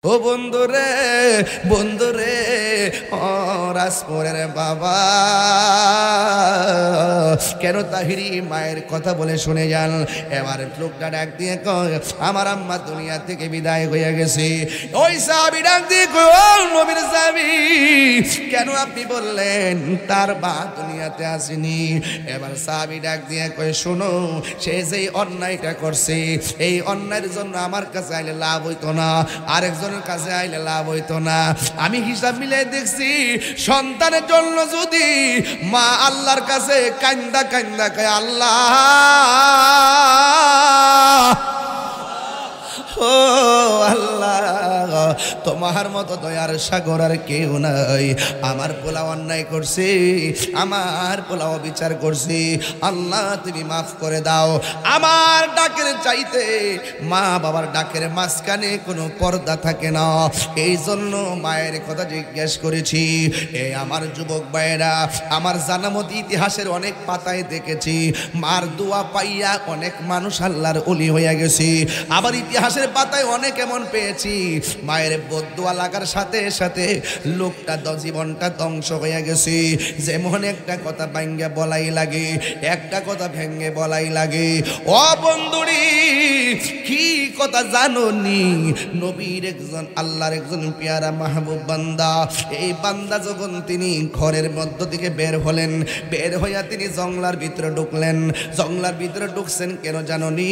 ও বন্ধুরে বন্ধুরে, ও রাজপুরের বাবা, কেন তাহিরি মায়ের কথা বলে শুনে যান। এবার লোকটা ডাক দিয়ে কয়, আমার আম্মা দুনিয়া থেকে বিদায় হয়ে গেছে। ওই সাহাবী ডাক দিয়ে কয়, ও নবীর সাহাবী, কেন আপনি বললেন তার মা দুনিয়াতে আসেনি? এবার সাহাবী ডাক দিয়ে কয়, শোনো, সে যেই অন্যায়টা করছে, এই অন্যায়ের জন্য আমার কাছে আইলে লাভ হইতো না, আরেকজনের কাছে আইলে লাভ হইতো না। আমি হিসাব মিলে দেখছি, সন্তানের জন্য যদি মা আল্লাহর কাছে কান্দা কান্দা কয়, আল্লাহ ও আল্লাহ, তোমার মতো দয়ার সাগর আর কেউ নাই। আমার পোলা অন্যায় করছে, আমার পোলা অবিচার করছে, আল্লাহ তুমি মাফ করে দাও। আমার ডাকের চাইতে মা বাবার ডাকের মাঝখানে কোনো পর্দা থাকে না, এই জন্য মায়ের কথা জিজ্ঞেস করেছি। এই আমার যুবক ভাইয়েরা, আমার জানামত ইতিহাসের অনেক পাতায় দেখেছি, মার দোয়া পাইয়া অনেক মানুষ আল্লাহর ওলি হয়ে গেছে। আবার ইতিহাসের পাতায় অনেক এমন পেয়েছি, মায়ের বদদুয়া লাগার সাথে সাথে লোকটা জীবনটা ধ্বংস হয়ে গেছে। যেমন একটা কথা ভাঙ্গে বলাই লাগে, একটা কথা ভেঙ্গে বলাই লাগে। ও বন্ধুরি, কি কথা জানো নি? নবীর একজন, আল্লাহর একজন পেয়ারা মাহবুব বান্দা, এই বান্দা যখন তিনি ঘরের মধ্য থেকে বের হলেন, বের হইয়া তিনি জঙ্গলার ভিতরে ঢুকলেন। জঙ্গলার ভিতরে ঢুকছেন কেন জানো নি?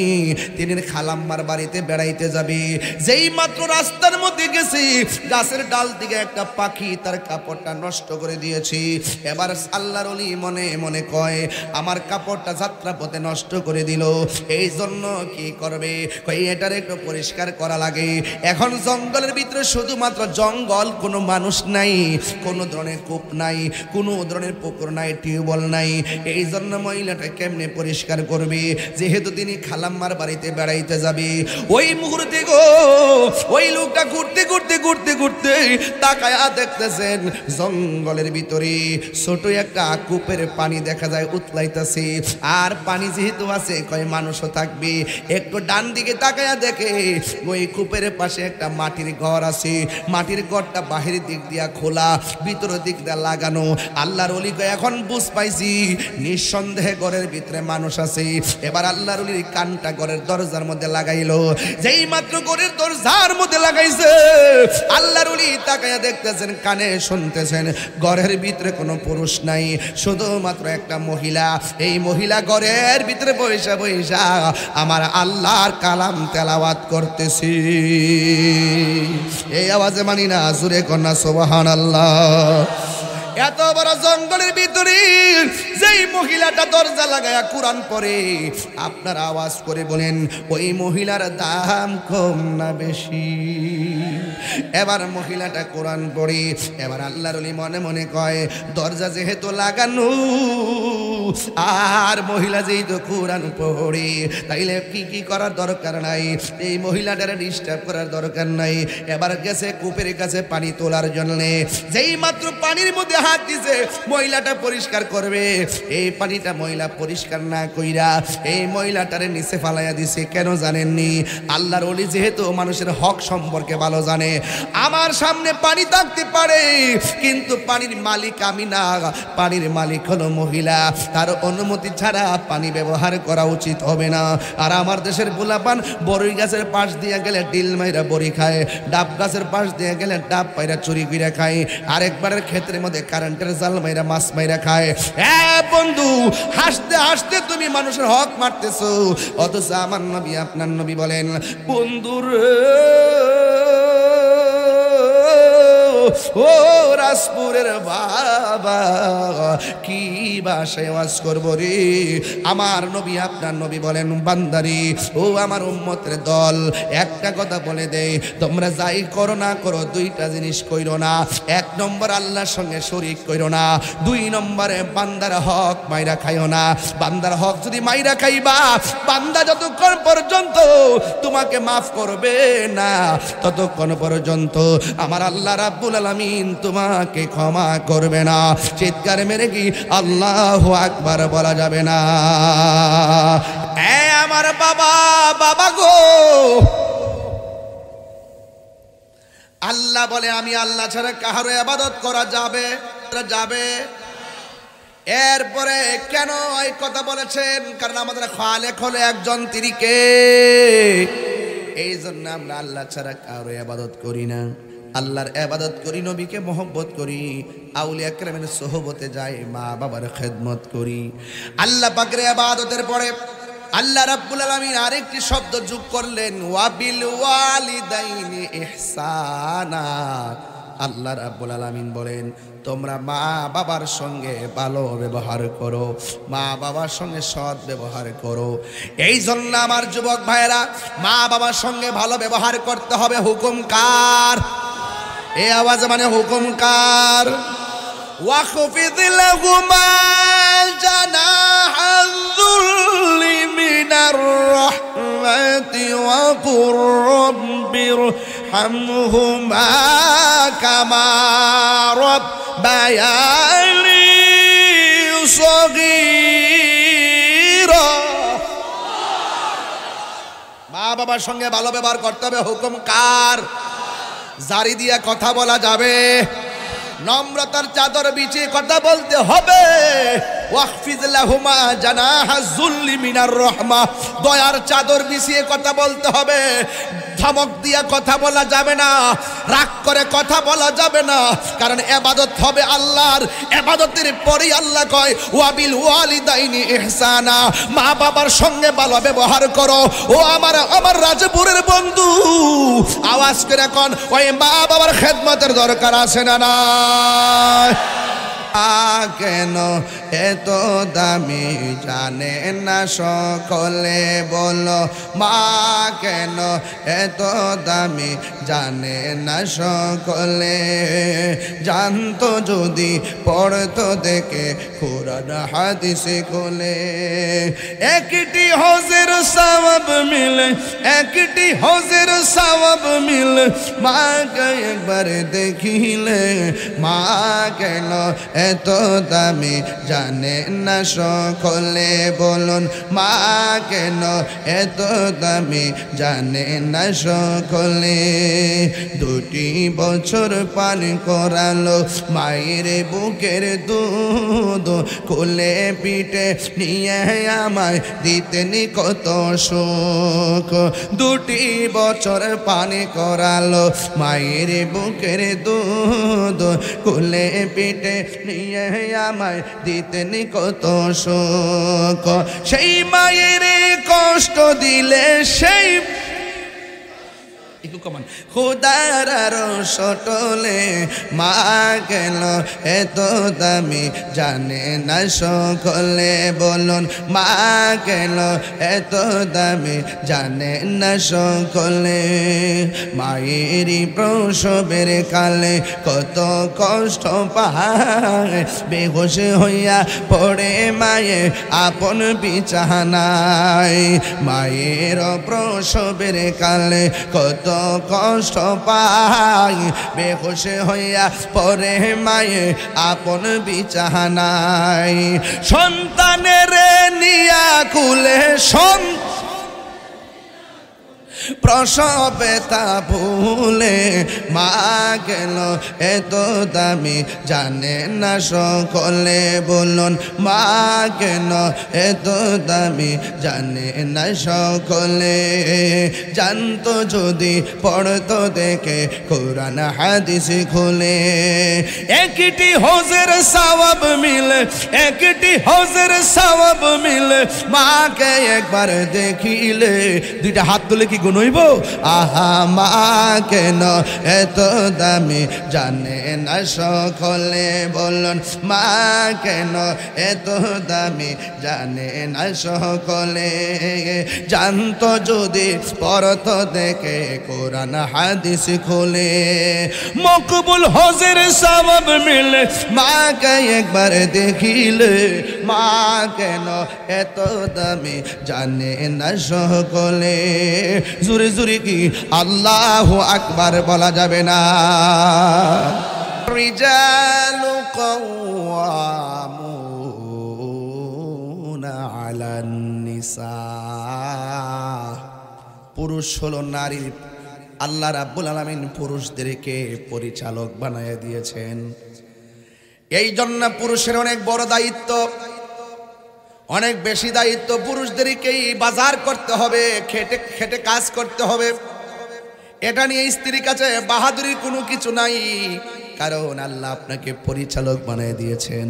তিনি খালাম্মার বাড়িতে বেড়াইতে যাবে। যেই মাত্র রাস্তার মধ্যে গেছি, গাছের ডাল থেকে একটা পাখি তার কাপড়টা নষ্ট করে দিয়েছি। এবার আল্লাহর ওলি মনে মনে কয়, আমার কাপড়টা যাত্রা পথে নষ্ট করে দিল, এই জন্য কি করবে? কই এটার একটু পরিষ্কার করা লাগে। এখন জঙ্গলের ভিতরে শুধুমাত্র জঙ্গল, কোনো মানুষ নাই, কোনো ধরনের কূপ নাই, কোনো ধরনের পুকুর নাই, টিউবওয়েল নাই। এই জন্য মহিলাটা কেমনে পরিষ্কার করবে, যেহেতু তিনি খালাম্মার বাড়িতে বেড়াইতে যাবে। ওই মুহূর্তে গো, ওই লোকটা ঘুরতে ঘুরতে ঘুরতে ঘুরতে তাকায়া দেখতেছেন জঙ্গলের ভিতরে ছোট একটা কূপের পানি দেখা যায় উতলাইতেছে। আর পানি যেহেতু আছে, কয় মানুষও থাকবে। একটু ডান দিকে তাকায়া দেখে ওই কূপের পাশে একটা মাটির ঘর আছে। মাটির ঘরটা বাহিরের দিক দিয়া খোলা, ভিতরের দিক দিয়া লাগানো। আল্লাহর ওলি কয়, এখন বুঝ পাইছি নিঃসন্দেহে ঘরের ভিতরে মানুষ আছে। এবার আল্লাহর ওলির কানটা ঘরের দরজার মধ্যে লাগাইলো। যেই মাত্র ঘরের দরজার মধ্যে লাগাইছে, আল্লাহর ওলি তাকায়া দেখতেছেন, কানে শুনতেছেন, ঘরের ভিতরে কোনো পুরুষ নাই, শুধুমাত্র একটা মহিলা। এই মহিলা ঘরের ভিতরে বৈশা বৈশা আমার আল্লাহর কালাম তেলাওয়াত করতেছি। এই আওয়াজে মানি না, জোরে কন্যা সুবহানাল্লাহ। এত বড় জঙ্গলের ভিতরে যেই মহিলাটা দরজা লাগায়া কোরআন পড়ে, আপনারা আওয়াজ করে বলেন, ওই মহিলার দাম কম না বেশি? এবার মহিলাটা কোরআন পড়ে। এবার আল্লাহর ওলি মনে মনে কয়, দরজা যেহেতু লাগানো আর মহিলা যেহেতু কোরআন পড়ে, তাইলে কি করার দরকার নাই, এই মহিলাটারে ডিস্টার্ব করার দরকার নাই। এবার গেছে কূপের কাছে পানি তোলার জন্যে। যেই মাত্র পানির মধ্যে হাত দিছে, মহিলাটা পরিষ্কার করবে, এই পানিটা মহিলা পরিষ্কার না কইরা এই মহিলাটারে নিচে ফালাইয়া দিছে। কেন জানেননি? আল্লাহর ওলি যেহেতু মানুষের হক সম্পর্কে ভালো জানে। আমার সামনে পানি থাকতে পারে, কিন্তু পানির মালিক আমি না, পানির মালিক হলো মহিলা। তার অনুমতি ছাড়া পানি ব্যবহার করা উচিত হবে না। আর আমার দেশের পোলাপান বড়ই গাছের পাশ দিয়ে গেলে ডিল মাইরা বড়ি খায়, ডাব গাছের পাশ দিয়ে গেলে ডাব পাইরা চুরি কইরা খায়, আরেকবারের ক্ষেত্রের মধ্যে কারেন্টের জাল মাইরা মাছ মাইরা খায়। বন্ধু, হাসতে হাসতে তুমি মানুষের হক মারতেছো, অথচ আমার নবী, আপনার নবী বলেন, বন্ধুর ও রাজপুরের বাবা, কি ভাষায় ওয়াজ করব রে? আমার নবী, আপনার নবী বলেন, বান্দারি, ও আমার উম্মতের দল, একটা কথা বলে দেই, তোমরা যাই করো না করো, দুইটা জিনিস কইরো না। এক নম্বর, আল্লাহর সঙ্গে শরীক কইরো না। দুই নম্বরে, বান্দার হক মাইরা খাইও না। বান্দার হক যদি মাইরা খাইবা, বান্দা যতক্ষণ পর্যন্ত তোমাকে মাফ করবে না, ততক্ষণ পর্যন্ত আমার আল্লাহ রাব্বুল আলামিন তোমাকে ক্ষমা করবে না। চিৎকার মেরে কি আল্লাহু আকবার বলা যাবে না? আমার বাবা, বাবা গো, আল্লাহ বলে আমি আল্লাহ ছাড়া কাহারও ইবাদত করা যাবে যাবে। এরপরে কেন এই কথা বলেছেন? কারণ আমাদের খালেক হলো একজন, তিনি কে? এই জন্য আমরা আল্লাহ ছাড়া কারো ইবাদত করি না। আল্লাহর ইবাদত করি, নবীকে মহব্বত করি, আউলিয়া কেরামের সোহবতে যাই, মা বাবার খেদমত করি। আল্লাহ পাকের ইবাদতের পরে আল্লাহ রাব্বুল আলামিন আরেকটি শব্দ যোগ করলেন, ওয়াবিল ওয়ালিদাইনি ইহসানা। আল্লাহ রাব্বুল আলামিন বলেন তোমরা মা বাবার সঙ্গে ভালো ব্যবহার করো, মা বাবার সঙ্গে সৎ ব্যবহার করো। এই জন্য আমার যুবক ভাইরা, মা বাবার সঙ্গে ভালো ব্যবহার করতে হবে। হুকুম কার? এই আওয়াজ মানে হুকুম কার? ওয়াখফিদ লাহুমা জানাহা যুল্লি মিনার রাহমাতি ওয়া কুর রাব্বিরহামহুমা কামা রাব্বায়ানি সগীরা। মা বাবার সঙ্গে ভালো ব্যবহার করতে হবে। হুকুম কার? জারি দিয়া কথা বলা যাবে, নম্রতার চাদর বিছিয়ে কথা বলতে হবে। ওয়াখফিজ লাহুমা জানাহা যুল্লি মিনার রাহমা, দয়ার চাদর বিছিয়ে কথা বলতে হবে। ধমক দিয়া কথা বলা যাবে না, রাগ করে কথা বলা যাবে না, কারণ ইবাদত হবে আল্লাহর। ইবাদতের পরেই আল্লাহ কয় ওয়াবিল ওয়ালিদাইনি ইহসানা, মা বাবার সঙ্গে ভালো ব্যবহার করো। ও আমার রাজপুরের বন্ধু, আওয়াজ করে কোন ওই মা বাবার খেদমতের দরকার আছে না না? কেন এত দামি জানে না সকলে, বলো মা কেন এত দামি জানে না সকলে। জানতো যদি পড়তো দেখে কোরআন হাদিসে খুলে। একটি হজের সওয়াব মিলে, একটি হজের সওয়াব মিলে, মাকে একবার দেখিলে। মা কেন এত দামি জানে না সকলে, বলুন মা কেন এত দামি জানে না সকলে। 2টি বছর পান করালো মায়ের বুকের দুধ, কোলে পিঠে নিয়ে আমায় দিতেন কত সুখ। 2টি বছর পান করালো মায়ের বুকের দুধ, কোলে পিঠে নিয়ে আমায় দিতেন কত সুখ। সেই মায়ের কষ্ট দিলে সেই খোদার সটলে, মা গেল এত দামি জানে না সকলে, বলুন মা গেল এত দামি জানে না সকলে। মায়েরই প্রসবের কালে কত কষ্ট পায়, বেহুশ হইয়া পড়ে মায়ে আপন বিছানায়। মায়ের প্রসবের কালে কত কষ্ট পাই, বেহুশ হইয়া পরে মায়ে আপন বিছানায়। সন্তানের নিয়া কুলে প্রসবে তা ভুলে, মা গেল এত দামি জানে না সকলে, বলুন মা কেন এত দামি জানে না সকলে। জানতো যদি পড়তো দেখে কোরআন হাদিস খুলে। একটি হজের সওয়াব মিলে, একটি হজের সওয়াব মিলে, মাকে একবার দেখিলে। 2টা হাত তুলে কি গুনইব? আহা মা কেন এত দামি জানে না সকলে, বলুন মা কেন এত দামি জানে না সকলে। জানতো যদি পড়তো দেখে কোরআন হাদিস খুলে। মকবুল হজের সওয়াব মিলে, মাকে একবার দেখিলে। মা কেন এত দামি জানে না সকলে। জোরে জোরে কি আল্লাহু আকবার বলা যাবে না? রিজালু কাওয়ামুনা আলান নিসা, পুরুষ হলো নারীর আল্লাহ রাব্বুল আলামিন পুরুষদেরকে পরিচালক বানায় দিয়েছেন। এই জন্য পুরুষের অনেক বড় দায়িত্ব, অনেক বেশি দায়িত্ব। পুরুষদেরকেই বাজার করতে হবে, খেটে খেটে কাজ করতে হবে। এটা নিয়ে স্ত্রীর কাছে বাহাদুরির কোনো কিছু নাই, কারণ আল্লাহ আপনাকে পরিচালক বানিয়ে দিয়েছেন।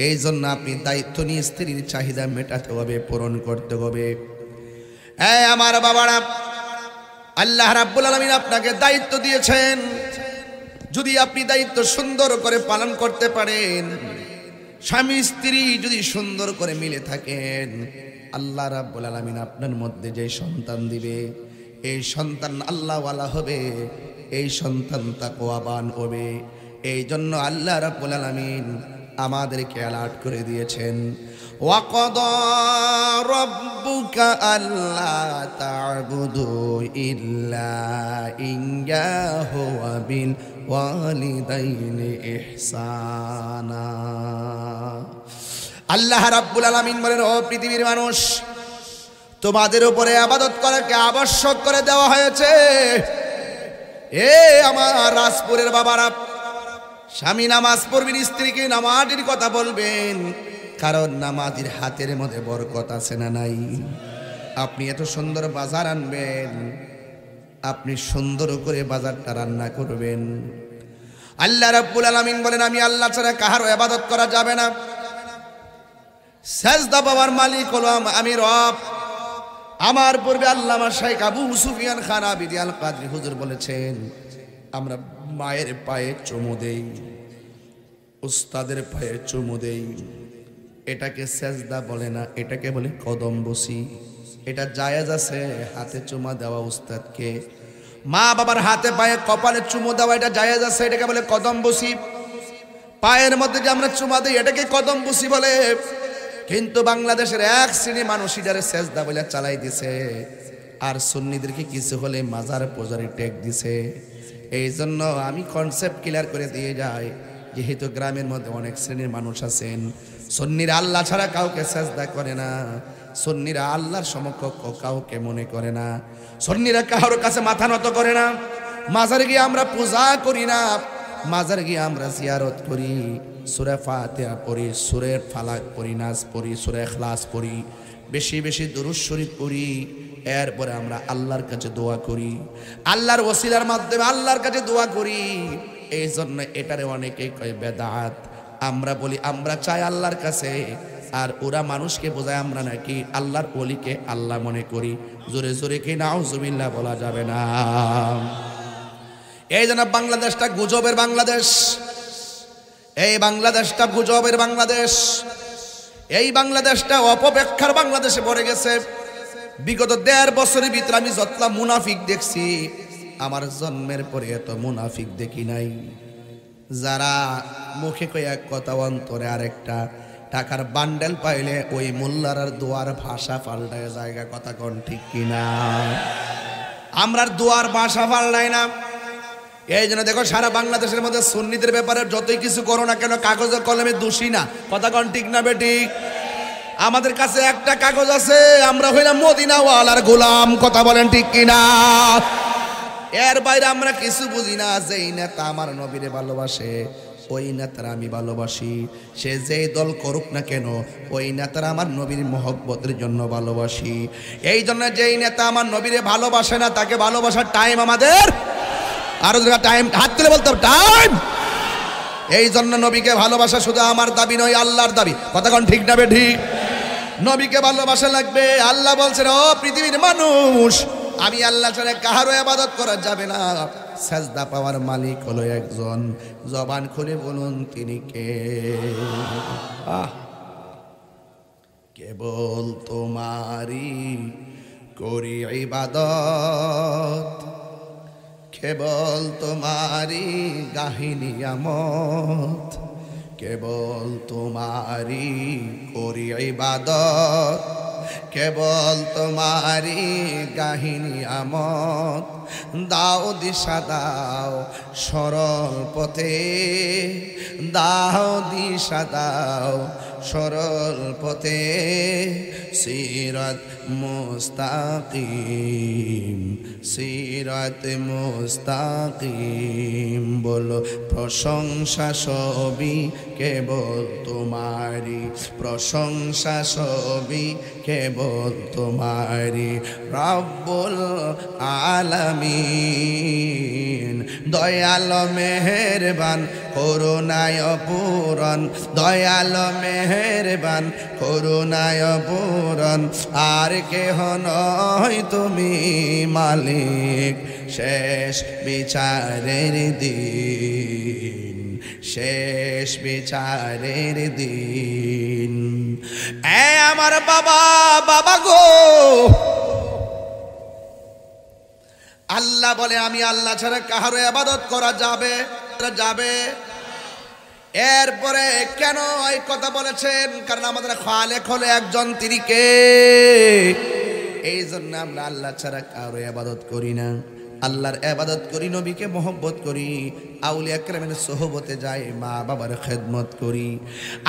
এই জন্য আপনি দায়িত্ব নিয়ে স্ত্রীর চাহিদা মেটাতে হবে, পূরণ করতে হবে। আমার বাবারা, আল্লাহ রাব্বুল আলামিন আপনাকে দায়িত্ব দিয়েছেন। যদি আপনি দায়িত্ব সুন্দর করে পালন করতে পারেন, স্বামী স্ত্রী যদি সুন্দর করে মিলে থাকেন, আল্লাহ রাব্বুল আলামিন আপনার মধ্যে যে সন্তান দিবে, এই সন্তান আল্লাহওয়ালা হবে, এই সন্তান তাকওয়াবান হবে। এই জন্য আল্লাহ রাব্বুল আলামিন আমাদেরকে অ্যালার্ট করে দিয়েছেন, ওয়াকাদা রাব্বুকা আল্লা তা'বুদু ইল্লা ইয়্যাহু ওয়া বিল ওয়ালিদাইনি ইহসানা। আল্লাহ রাব্বুল আলামিন বলেন, ও পৃথিবীর মানুষ, তোমাদের উপরে ইবাদত করাকে আবশ্যক করে দেওয়া হয়েছে। আমার রাজপুরের বাবারা, স্বামী নামাজ পড়বেন, স্ত্রীকে নামাজের কথা বলবেন, কারণ নামাজের হাতের মধ্যে বরকত আছে না নাই? আপনি এত সুন্দর বাজার আনবেন, আপনি সুন্দর করে বাজারটা রান্না করবেন। আল্লাহ রাব্বুল আলামিন বলেন, আমি আল্লাহ ছাড়া কাহারও ইবাদত করা যাবে না। সাজদা পাওয়ার মালিক হলো আমি রব। আমার পূর্বে আল্লামা শাইখ আবু সুফিয়ান খান আবিদি আল কাদরি হুজুর বলেছেন, আমরা মায়ের পায়ে চুমু দেই, উস্তাদের পায়ে চুমু দেই। এটাকে সাজদা বলে না, এটাকে বলে কদম বসি। এটা জায়েজ আছে হাতে চুমা দেওয়া উস্তাদকে। মা বাবার হাতে পায়ে কপালে চুমু দেওয়া এটা জায়েজ আছে, এটাকে বলে কদম বসি। পায়ের মধ্যে যে আমরা চুমা দিই এটাকে কদম বসি বলে। কিন্তু বাংলাদেশের এক শ্রেণী মানুষ এটারে সাজদা বলে চালাই দিছে, আর সুন্নিদেরকে কিছু হলে মাজার পূজারি টেক দিছে। এই জন্য আমি কনসেপ্ট ক্লিয়ার করে দিয়ে যাই, যেহেতু গ্রামের মধ্যে অনেক শ্রেণীর মানুষ আছেন, সুন্নিরা আল্লাহ ছাড়া কাউকে সাজদা করে না, সুন্নিরা আল্লাহর সমকক্ষ কাউকে মনে করে না, সুন্নিরা কারোর কাছে মাথা নত করে না। মাজারে গিয়ে আমরা পূজা করি না, মাজারে গিয়ে আমরা জিয়ারত করি, সূরা ফাতিহা পড়ি, সূরা ফালাক পড়ি, নাস পড়ি, সূরা ইখলাস পড়ি, বেশি বেশি দুরূদ শরীফ পড়ি। এরপরে আমরা আল্লাহর কাছে দোয়া করি, আল্লাহর ওসিলার মাধ্যমে আল্লাহর কাছে দোয়া করি। এই জন্য এটারে অনেকেই কয় বেদাত। আমরা বলি আমরা চাই আল্লাহর কাছে, আর ওরা মানুষকে বোঝায় আমরা নাকি আল্লাহর ওলিকে আল্লাহ মনে করি। জোরে জোরে কি নাউজুবিল্লাহ বলা যাবে না। এই জন্য বাংলাদেশটা গুজবের বাংলাদেশ, এই বাংলাদেশটা গুজবের বাংলাদেশ, এই বাংলাদেশটা অপব্যাখ্যার বাংলাদেশে পড়ে গেছে। বিগত 1.5 বছরের ভিতরে আমি যতলা মুনাফিক দেখছি, আমার জন্মের পরে এত মুনাফিক দেখি নাই। যারা মুখে কয়ে এক কথা, অন্তরে আরেকটা, টাকার বান্ডেল পাইলে ওই মোল্লার আর দোয়ার ভাষা পাল্টায় জায়গা। কথা কোন ঠিক কিনা? আমরা দোয়ার ভাষা পাল্টাই না। এই জন্য দেখো সারা বাংলাদেশের মধ্যে সুন্নিদের ব্যাপারে যতই কিছু করো না কেন, কাগজে কলমে দোষী না। কথা কোন ঠিক না বেঠিক? আমাদের কাছে একটা কাগজ আছে, আমরা হইলাম মদিনাওয়ালার গোলাম। কথা বলেন ঠিক কিনা? এর বাইরে আমরা কিছু বুঝি না। যেই নেতা আমার নবীরে ভালোবাসে, ওই নেতার আমি ভালোবাসি। সে যেই দল করুক না কেন, ওই নেতার আমার নবীর মহব্বতের জন্য ভালোবাসি। এই জন্য যেই নেতা আমার নবীরে ভালোবাসে না, তাকে ভালোবাসার টাইম আমাদের, আরো টাইম, হাত তুলে বলতে হবে টাইম। এই জন্য নবীকে ভালোবাসা শুধু আমার দাবি নয়, আল্লাহর দাবি। কথা কোন ঠিক না ঠিক? নবীকে ভালোবাসা লাগবে। আল্লাহ বলছেন, ও পৃথিবীর মানুষ, আমি আল্লাহ ছাড়া কাহারও ইবাদত করা যাবে না। সাজদা পাওয়ার মালিক হলো একজন। জবান খুলে বলুন তিনি কে? কেবল তোমারই করি ইবাদত, কেবল তোমারই গাহি নিয়ামত, কেবল তোমারই করি ইবাদত, কেবল তোমারই গাহি নিয়ামত। দাও দিশা দাও সরল পথে, দাও দিশা দাও সরল পথে সিরাত মুস্তাকিম সিরাত মুস্তাকিম বলো প্রশংসা সবই কেবল তোমারি প্রশংসা সবই কেবল তোমারি রব্বুল আলামিন দয়াল মেহেরবান করুণায় পূরণ দয়াল মেহেরবান করুণায় পূরণ আর কেহ নয় তুমি মালিক শেষ বিচারের দিন শেষ বিচারের দিন এ আমার বাবা বাবা গো আল্লাহ বলে আমি আল্লাহ ছাড়া কাহারও ইবাদত করা যাবে যাবে এরপরে কেন এই কথা বলেছেন কারণ আমাদের খালেক হলো একজন তিনি কে এই জন্য আমরা আল্লাহ ছাড়া কারো ইবাদত করি না আল্লাহর ইবাদত করি নবীকে মহব্বত করি আউলিয়া কেরামের সোহবতে যাই মা বাবার খেদমত করি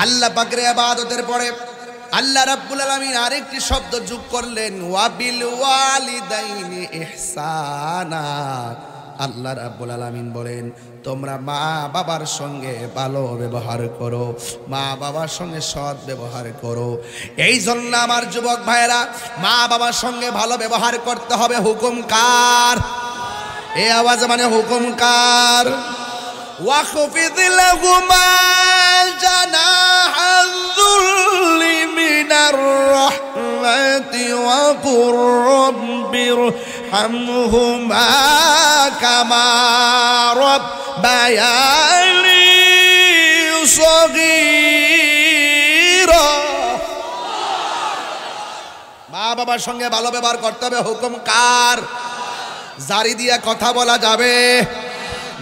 আল্লাহ পাকের ইবাদতের পরে আল্লাহ রাব্বুল আলামিন আরেকটি শব্দ যোগ করলেন ওয়াবিল ওয়ালিদাইনি ইহসানা আল্লাহ রাব্বুল আলামিন বলেন তোমরা মা বাবার সঙ্গে ভালো ব্যবহার করো মা বাবার সঙ্গে সৎ ব্যবহার করো এই জন্য আমার যুবক ভাইরা মা বাবার সঙ্গে ভালো ব্যবহার করতে হবে হুকুম কার এই আওয়াজ মানে হুকুম কার ওয়াখফিদ লাহুমা জানাহা যুল্লি মিনার রাহমাতি ওয়া কুর রাব্বির হামহুমা কামা রাব্বায়ানি সগীরা মা বাবার সঙ্গে ভালো ব্যবহার করতে হবে হুকুম কার জারি দিয়া কথা বলা যাবে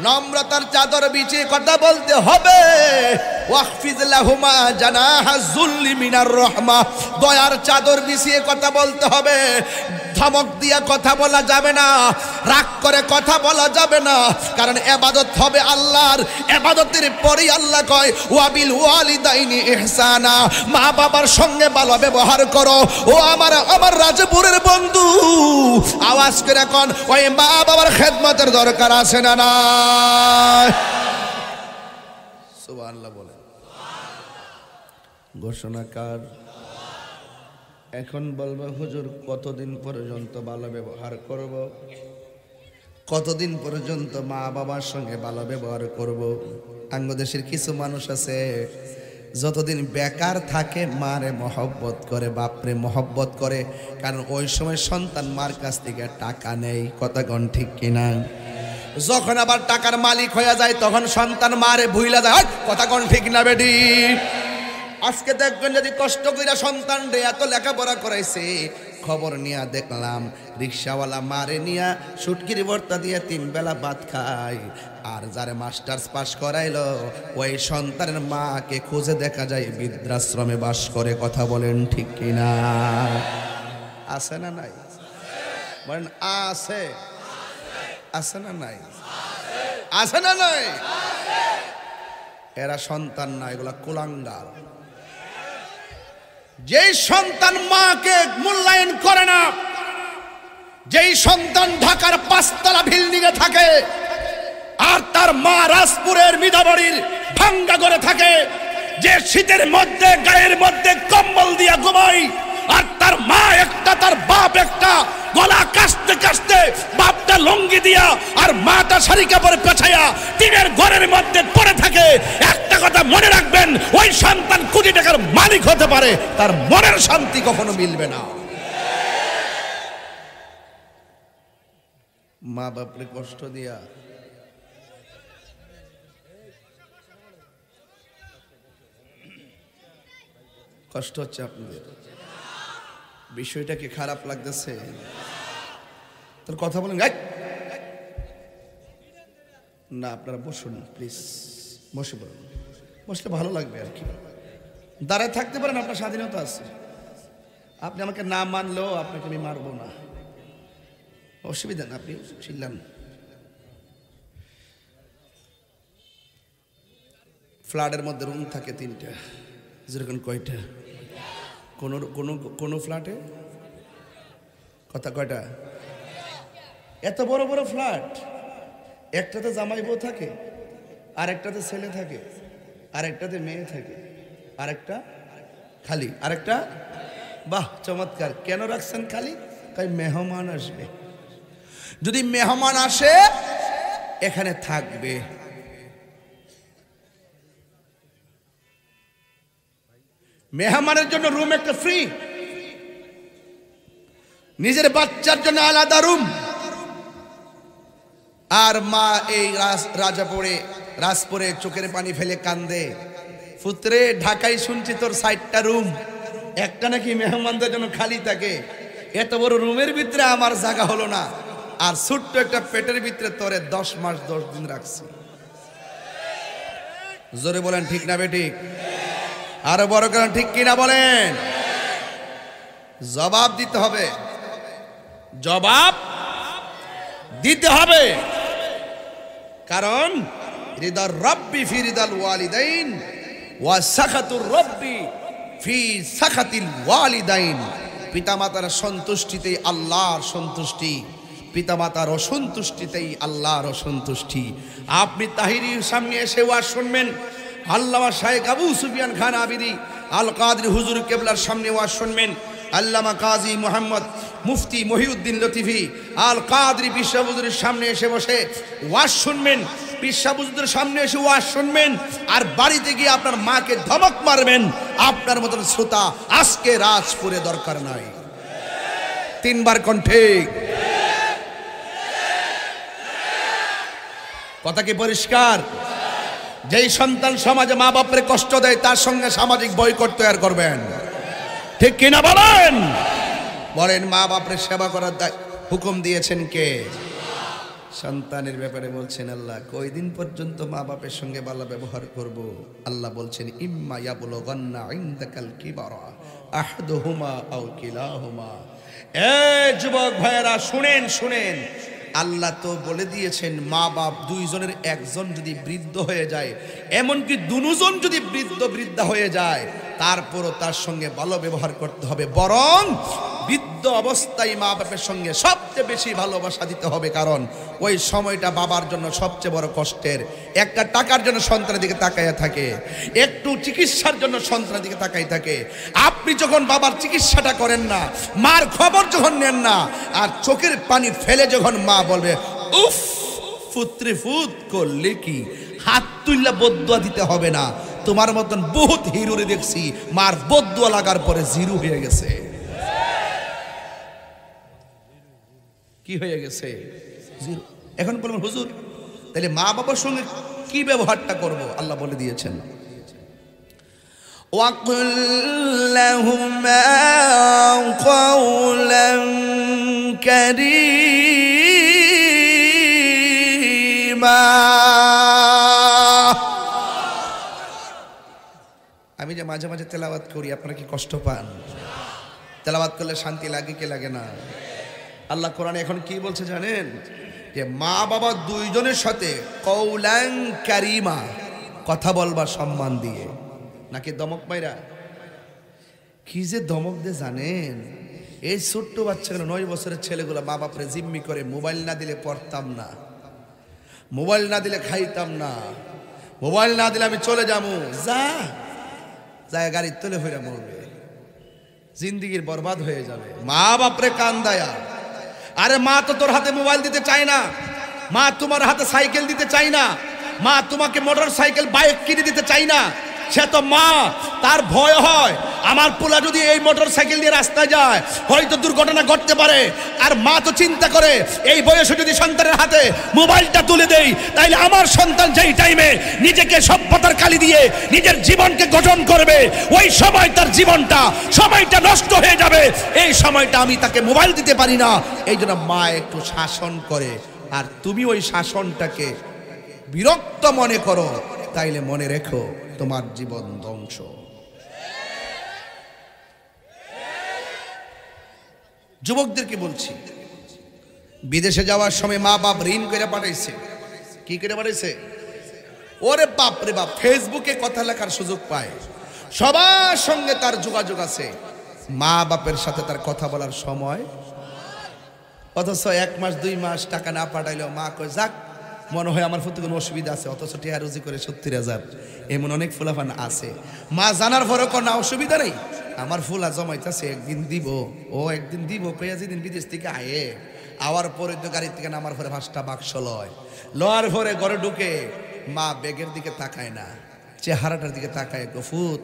নম্রতার চাদর বিছিয়ে কথা বলতে হবে ওয়াখফিজ লাহুমা জানাহা যুল্লি মিনার রাহমা দয়ার চাদর বিছিয়ে কথা বলতে হবে ধমক দিয়া কথা বলা যাবে না রাগ করে কথা বলা যাবে না কারণ ইবাদত হবে আল্লাহর ইবাদতের পরেই আল্লাহ কয় ওয়াবিল ওয়ালিদাইনি ইহসানা মা বাবার সঙ্গে ভালো ব্যবহার করো ও আমার রাজপুরের বন্ধু আওয়াজ করে কোন ওই মা বাবার খেদমতের দরকার আছে না না সুবহানাল্লাহ বলেন ঘোষণাকার এখন বলবো হুজুর কতদিন পর্যন্ত ভালো ব্যবহার করব কতদিন পর্যন্ত মা বাবার সঙ্গে ভালো ব্যবহার করব বাংলাদেশের কিছু মানুষ আছে যতদিন বেকার থাকে মারে মহব্বত করে বাপরে মহব্বত করে কারণ ওই সময় সন্তান মার কাছ থেকে টাকা নেই কথা কোন ঠিক কিনা যখন আবার টাকার মালিক হয়ে যায় তখন সন্তান মারে ভুইলা যায় কথা কোন ঠিক না বেডি আজকে দেখবেন যদি কষ্ট কইরা সন্তান রে এত লেখাপড়া করাইছে খবর নিয়া দেখলাম রিকশাওয়ালা মারে নিয়া শুটকির ভর্তা দিয়ে 3 বেলা ভাত খায় আর যারে মাস্টার্স পাস করাইলো ওই সন্তানের মাকে খুঁজে দেখা যায় বৃদ্ধাশ্রমে বাস করে কথা বলেন ঠিক কিনা আছে না নাই বলেন আছে আছে না নাই আছে না নাই এরা সন্তান না এগুলা কুলাঙ্গার যেই সন্তান মাকে মূল্যায়ন করে না যেই সন্তান ঢাকার 5 তলা বিল্ডিং এ থাকে আর তার মা রাজপুরের মিদাবাড়ির ভাঙ্গা ঘরে থাকে যে শীতের মধ্যে গায়ের মধ্যে কম্বল দিয়া ঘুমায় আর তার মা একটা তার বাপ একটা গলা কাশতে কাশতে বাপটা লঙ্গি দিয়া আর মাটা শাড়ি কাপড়ে পেছায়া টিনের ঘরের মধ্যে পড়ে থাকে একটা কথা মনে রাখবেন ওই সন্তান কোটি টাকার মালিক হতে পারে তার মনের শান্তি কখনো মিলবে না মা বাপরে কষ্ট দিয়া কষ্ট হচ্ছে আপনাদের বিষয়টা কি খারাপ লাগতেছে তোর কথা বলেন না আপনারা বসুন প্লিজ বসে পড়ুন বসলে ভালো লাগবে আর কি দাঁড়ায় থাকতে পারেন আপনার স্বাধীনতা আছে আপনি আমাকে না মানলেও আপনাকে আমি মারবো না অসুবিধা না আপনি চিল্লান ফ্ল্যাটের মধ্যে রুম থাকে 3টা যেরকম কয়টা? কোন ফ্ল্যাটে কথা কয়টা? এত বড় বড় ফ্ল্যাট, একটাতে জামাই বউ থাকে, আর একটাতে ছেলে থাকে, আর একটাতে মেয়ে থাকে, আরেকটা খালি, আরেকটা। বাহ চমৎকার। কেন রাখছেন খালি? তাই মেহমান আসবে, যদি মেহমান আসে এখানে থাকবে। মেহমানের জন্য রুম একটা ফ্রি, নিজের বাচ্চার জন্য আলাদা রুম। আর মা এই রাজপুরে চোখের পানি ফেলে কান্দে, পুত্রে ঢাকায় শুনছি তোর 60টা রুম, একটা নাকি মেহমানদের জন্য খালি থাকে। এত বড় রুমের ভিতরে আমার জায়গা হলো না, আর ছোট্ট একটা পেটের ভিতরে তোরে 10 মাস 10 দিন রাখছি। জোরে বলেন ঠিক না বেঠিক? আরো বড় করেন ঠিক কিনা বলেন? জবাব দিতে হবে, জবাব দিতে হবে। কারণ রিদার রব্বি ফি রিদাল ওয়ালিদাইন ওয়া সাখাতুর রব্বি ফি সাখাতিল ওয়ালিদাইন। পিতামাতার সন্তুষ্টিতেই আল্লাহর সন্তুষ্টি, পিতামাতার অসন্তুষ্টিতেই আল্লাহর অসন্তুষ্টি। আপনি তাহিরির সামনে এসে ওয়াজ শুনবেন, আল্লামা শাইখ আবু সুফিয়ান খান আবিদি আল কাদরি হুজুর কেবলার সামনে ওয়াজ শুনবেন, আল্লামা কাজী মোহাম্মদ মুফতি মহিউদ্দিন লতিফি আল কাদরি পিসা হুজুরের সামনে এসে বসে ওয়াজ শুনবেন, পিসা হুজুরের সামনে এসে ওয়াজ শুনবেন, আর বাড়িতে গিয়ে আপনার মাকে ধমক মারবেন। আপনার মতন শ্রোতা আজকে রাজপুরে দরকার নাই। 3 বার কণ্ঠে কথা কি পরিষ্কার? যেই সন্তান সমাজে মা বাপরে কষ্ট দেয় তার সঙ্গে সামাজিক বয়কট তৈরি করবেন, ঠিক কিনা বলেন? বলেন মা বাপরে সেবা করার হুকুম দিয়েছেন কে? সন্তানের ব্যাপারে বলছেন আল্লাহ, কয়দিন পর্যন্ত মা বাপের সঙ্গে ভালো ব্যবহার করব? আল্লাহ বলছেন ইম্মা ইয়াবলুগান্না ইনদাকাল কিবারা আহাদুহুমা আও কিলাহুমা। এ যুবক ভাইয়েরা শুনেন শুনেন, আল্লাহ তো বলে দিয়েছেন মা বাপ দুইজনের একজন যদি বৃদ্ধ হয়ে যায়, এমনকি দুজন যদি বৃদ্ধা হয়ে যায়, তারপরও তার সঙ্গে ভালো ব্যবহার করতে হবে। বরং বৃদ্ধ অবস্থায় মা বাপের সঙ্গে সবচেয়ে বেশি ভালোবাসা দিতে হবে, কারণ ওই সময়টা বাবার জন্য সবচেয়ে বড় কষ্টের। একটা টাকার জন্য সন্তানের দিকে তাকাইয়া থাকে, একটু চিকিৎসার জন্য সন্তানের দিকে তাকাই থাকে। আপনি যখন বাবার চিকিৎসাটা করেন না, মার খবর যখন নেন না, আর চোখের পানি ফেলে যখন মা বলবে উফ পুত্রে ফুত করলে কি, হাত তুললে বদদুয়া দিতে হবে না। তোমার মতন বহুত হিরোরে দেখছি মার বদদুয়া লাগার পরে জিরো হয়ে গেছে। কি হয়ে গেছে? জিরো। এখন বলবেন হুজুর তাহলে মা বাবার সঙ্গে কি ব্যবহারটা করব? আল্লাহ বলে দিয়েছেন ওয়াকুল লাহুমা কাওলান কারীমা। আমি যে মাঝে মাঝে তেলাওয়াত করি, আপনারা কি কষ্ট পান? তেলাওয়াত করলে শান্তি লাগে কি লাগে না? আল্লাহ কোরআনে এখন কি বলছে জানেন? যে মা বাবা দুইজনের সাথে কওলান কারীমা, কথা বলবা সম্মান দিয়ে, নাকি দমক মাইরা? কি যে দমক দে জানেন? এই ছোট্ট বাচ্চাগুলো 9 বছরের ছেলেগুলো মা বাপরে জিম্মি করে, মোবাইল না দিলে পড়তাম না, মোবাইল না দিলে খাইতাম না, মোবাইল না দিলে আমি চলে যাবো, যা যায় গাড়ির তলে ফিরে মরবে, জিন্দিগির বরবাদ হয়ে যাবে। মা বাপরে কান্দায়া। আরে মা তো তোর হাতে মোবাইল দিতে চায় না, মা তোমার হাতে সাইকেল দিতে চায় না, মা তোমাকে মোটর সাইকেল বাইক কিনে দিতে চায় না। সে তো মা, তার ভয় হয় আমার পোলা যদি এই মোটর সাইকেল দিয়ে রাস্তায় যায় হয়তো দুর্ঘটনা ঘটতে পারে। আর মা তো চিন্তা করে এই বয়সে যদি সন্তানের হাতে মোবাইলটা তুলে দেই, তাইলে আমার সন্তান যেই টাইমে নিজেকে সভ্যতার কালি দিয়ে নিজের জীবনকে গঠন করবে, ওই সময় তার সময়টা নষ্ট হয়ে যাবে। এই সময়টা আমি তাকে মোবাইল দিতে পারি না, এই জন্য মা একটু শাসন করে। আর তুমি ওই শাসনটাকে বিরক্ত মনে করো, তাইলে মনে রেখো তোমার জীবন ধ্বংস। যুবকদেরকে বলছি, বিদেশে যাওয়ার সময় মা বাপ ঋণ করে পাঠাইছে। কি করে পাঠাইছে? ওরে বাপ রে বাপ, ফেসবুকে কথা লেখার সুযোগ পায়, সবার সঙ্গে তার যোগাযোগ আছে, মা বাপের সাথে তার কথা বলার সময়। অথচ 1 মাস 2 মাস টাকা না পাঠাইলেও মা কয় যাক মনে হয় আমার প্রতি কোনো অসুবিধা আছে, অথচ টিয়া রুজি করে 70,000। এমন অনেক ফুলাফান আছে, মা জানার পরে কোনো অসুবিধা নেই, আমার ফুলা জমাইতেছে একদিন দিব, ও একদিন দিব কইয়া যেদিন বিদেশ থেকে আয়ে আওয়ার পরে তো গাড়ি থেকে নামার পরে 5টা বাক্স লয়, লওয়ার পরে ঘরে ঢুকে মা ব্যাগের দিকে তাকায় না, চেহারাটার দিকে তাকায়, ফুত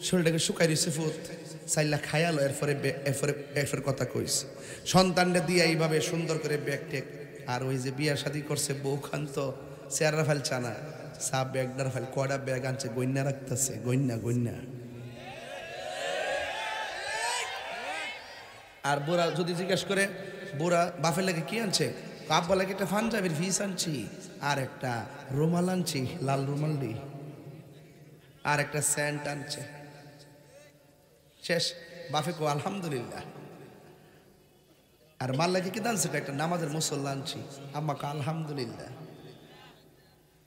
শরীরটাকে শুকাই দিচ্ছে, ফুত চাইলা খায়ালো, এরপরে কথা কইস সন্তানটা দিয়ে এইভাবে সুন্দর করে ব্যাগ টেক। আর ওই যে বিয়া শাদি করছে বউ খান তো চেয়ারা ফেল চানা সাপ ব্যাগটার ফেল কয়টা ব্যাগ আনছে গইন্যা রাখতেছে, গইন্যা। আর বুড়া যদি জিজ্ঞেস করে বুড়া বাপের লাগে কি আনছে, আব্বা লাগে একটা পাঞ্জাবির ফিস আনছি, আর একটা রুমাল আনছি, লাল রুমাল দি, আর একটা স্যান্ট আনছে, শেষ। বাপে কো আলহামদুলিল্লাহ। আর মাল লাগে কি দানছে, একটা নামাজের মুসল্লা আনছি, আম্মা কো আলহামদুলিল্লাহ।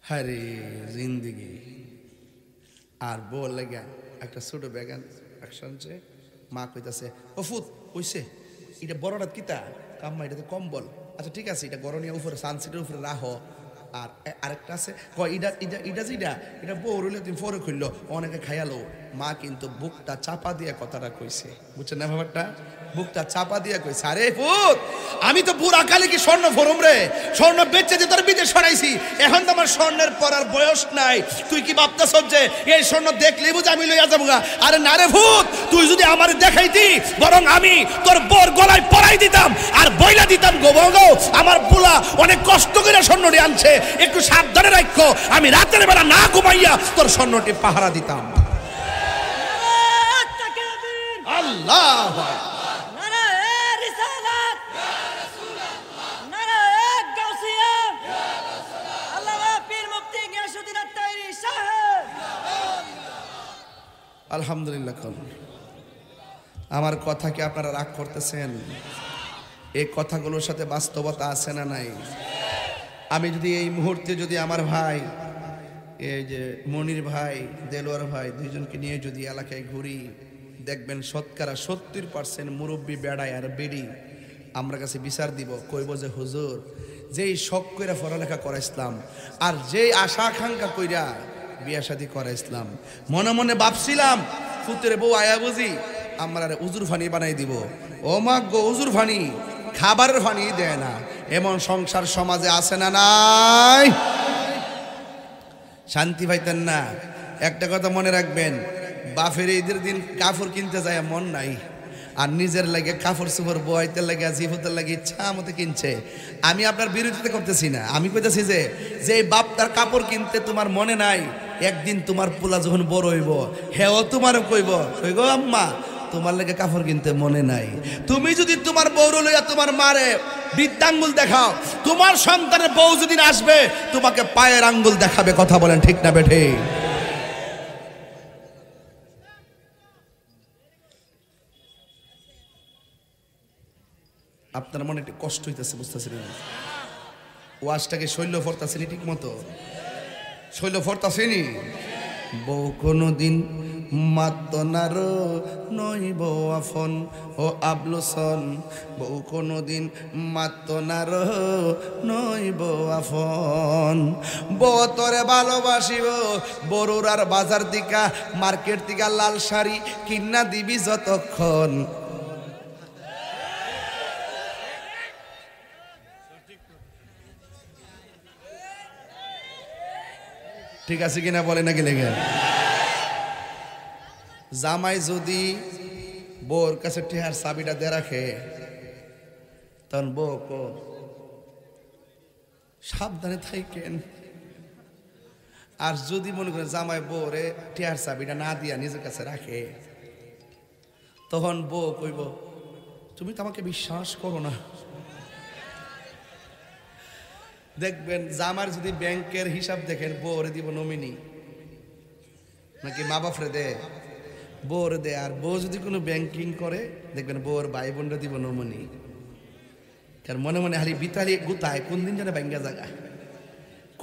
হরে জিন্দিগি। আর বউ লাগে একটা ছোট ব্যাগ আনছে, মা কইতাছে ও ফুত কইছে এটা বড়টা কিতা, কাম্মা এটা তো কম্বল, আচ্ছা ঠিক আছে এটা গরনিয়া উপরে সানসিটের উপরে রাখো। আর আরেকটা আছে এটা বউ রইলে তুমি পরে খুললো, অনেকে খাইয়ালো। মা কিন্তু বুকটা চাপা দিয়ে কথাটা কইছে, বুঝছেন না ব্যাপারটা, বুকটা চাপা দিয়ে কইছে আরে পুত আমি তো বুড়া কালে কি স্বর্ণ ফরম রে, স্বর্ণ বেচে দিয়ে তোর বিদেশ সরাইছি, এখন তো আমার স্বর্ণের পরার বয়স নাই, তুই কি ভাবতেছ যে এই স্বর্ণ দেখলেই বুঝ আমি লইয়া যাবো গা? আরে না রে ভূত, তুই যদি আমার দেখাইতি বরং আমি তোর বোর গলায় পরাই দিতাম আর বইলা দিতাম গো গো আমার পোলা অনেক কষ্ট করে স্বর্ণটি আনছে, একটু সাবধানে রাখো, আমি রাতের বেলা না ঘুমাইয়া তোর স্বর্ণটি পাহারা দিতাম। আল্লাহ আলহামদুলিল্লাহ। আমার কথা কি আপনারা রাগ করতেছেন? এই কথাগুলোর সাথে বাস্তবতা আছে না নাই? আমি যদি এই মুহূর্তে যদি আমার ভাই এই যে মনির ভাই দেলোয়ার ভাই দুইজনকে নিয়ে যদি এলাকায় ঘুরি, দেখবেন শতকরা 70% মুরব্বী বেড়ায় আর বেড়ি আমরা কাছে বিচার দিব, কইব যে হুজুর যেই শখ কইরা পড়ালেখা করাইছিলাম আর যেই আশা আকাঙ্ক্ষা কইরা বিয়া শাদী করাইছিলাম, মনে মনে ভাবছিলাম ফুতের বউ আয়া বুঝি আমরা উজুর ফানি বানাই দিব, ও মা গো উজুর ফানি খাবারের ফানি দেয় না, এমন সংসার সমাজে আছে না নাই? শান্তি পাইতেন না। একটা কথা মনে রাখবেন, বাপের ঈদের দিন কাপড় কিনতে যায় মন নাই, আর নিজের লাগে কাপড় চোপড় বইতে লাগে জিভুতের লাগে ইচ্ছা মতো কিনছে। আমি আপনার বিরোধিতা করতেছি না, আমি কইতেছি যে যে বাপ তার কাপড় কিনতে তোমার মনে নাই, একদিন তোমার পোলা যখন বড় হইব হেও তোমারও কইব কইগো আম্মা তোমার লাগে কাপড় কিনতে মনে নাই। তুমি যদি তোমার বউর লইয়া তোমার মারে বৃদ্ধাঙ্গুল দেখাও, তোমার সন্তানের বউ যদি আসবে তোমাকে পায়ের আঙ্গুল দেখাবে। কথা বলেন ঠিক না বেঠে? আপনার মনে একটু কষ্ট হইতেছে, বুঝতেছিলেন? ওয়াজটাকে শৈল্য ফরতাছিনি ঠিক মতো? শৈল্য ফরতাছিনি? বউ কোনদিন মাতনার নইব আফন ও আবলুসন, বউ কোনদিন মাতনার নইব আফন, বউ তরে ভালোবাসিব বড়ুর আর বাজার দিকা মার্কেট দিকা লাল শাড়ি কিন্না দিবি যতক্ষণ। ঠিক আছে কিনা বলে নাকি লেগে? জামাই যদি বউর কাছে টেহার চাবিটা দিয়ে রাখে তখন বউ কো সাবধানে থাকেন। আর যদি মনে করেন জামাই বউরে টেহার চাবিটা না দিয়া নিজের কাছে রাখে তখন বউ কইব তুমি তো আমাকে বিশ্বাস করো না। দেখবেন জামার যদি ব্যাংকের হিসাব দেখেন বউরে দিব নমিনি, নাকি মা বাপরে দে বউরে দে। আর বউ যদি কোনো ব্যাংকিং করে দেখবেন বউর ভাই বোনরা দিব নমিনি। কারণ মনে মনে হালি বিতালি গুতায় কোন দিন যেন ব্যাঙ্গা জায়গা,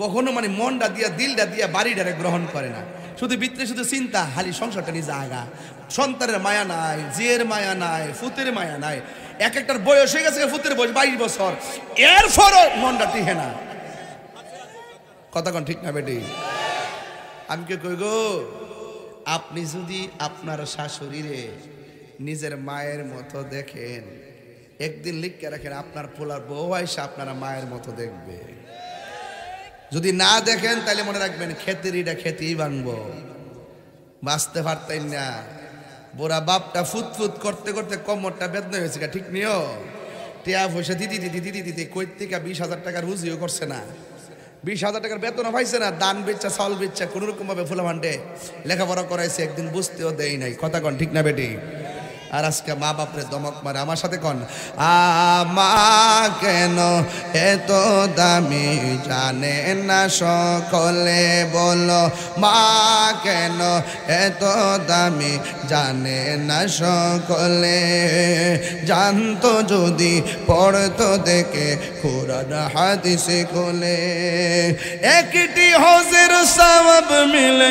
কখনো মানে মনটা দিয়া দিলটা দিয়া বাড়িটারে গ্রহণ করে না। শুধু ভিতরে শুধু চিন্তা, হালি সংসারটা নিজে আগা, সন্তানের মায়া নাই, জিয়ের মায়া নাই, ফুতের মায়া নাই। এক একটার বয়স হয়ে গেছে, ফুতের বয়স 22 বছর, এরপরও মনটা টিকে না। কথা কোন ঠিক না বেটি? আমি কে কই গো, আপনি যদি আপনার শাশুড়িরে নিজের মায়ের মতো দেখেন, একদিন লিখে রাখেন আপনার পোলার বউ আইসা আপনারা মায়ের মতো দেখবে। যদি না দেখেন তাহলে মনে রাখবেন খেতেরিটা খেতেই ভাঙবো, বাঁচতে পারতেন না। বুড়া বাপটা ফুটফুট করতে করতে কোমরটা বেদনা হয়েছে, ঠিক নিও। টিয়া পয়সা দিদি কই থেকে 20,000 টাকার রুজিও করছে না, 20,000 টাকার বেতনও পাইছে না। দান বেচা, চাউল বেচা, কোন রকম ভাবে ফুলা ভান্ডে লেখাপড়া করাইছে, একদিন বুঝতেও দেয় নাই। কথা কন ঠিক না বেটি? আর আজকে মা বাপরে দমক মারে। আমার সাথে কন, আমা কেন এত দামি জানে না সকলে, বলো মা কেন এত দামি জানে না সকলে। জানতো যদি পড়তো দেখে কোরআন হাদিসে খোলে। একটি হজের সওয়াব মিলে,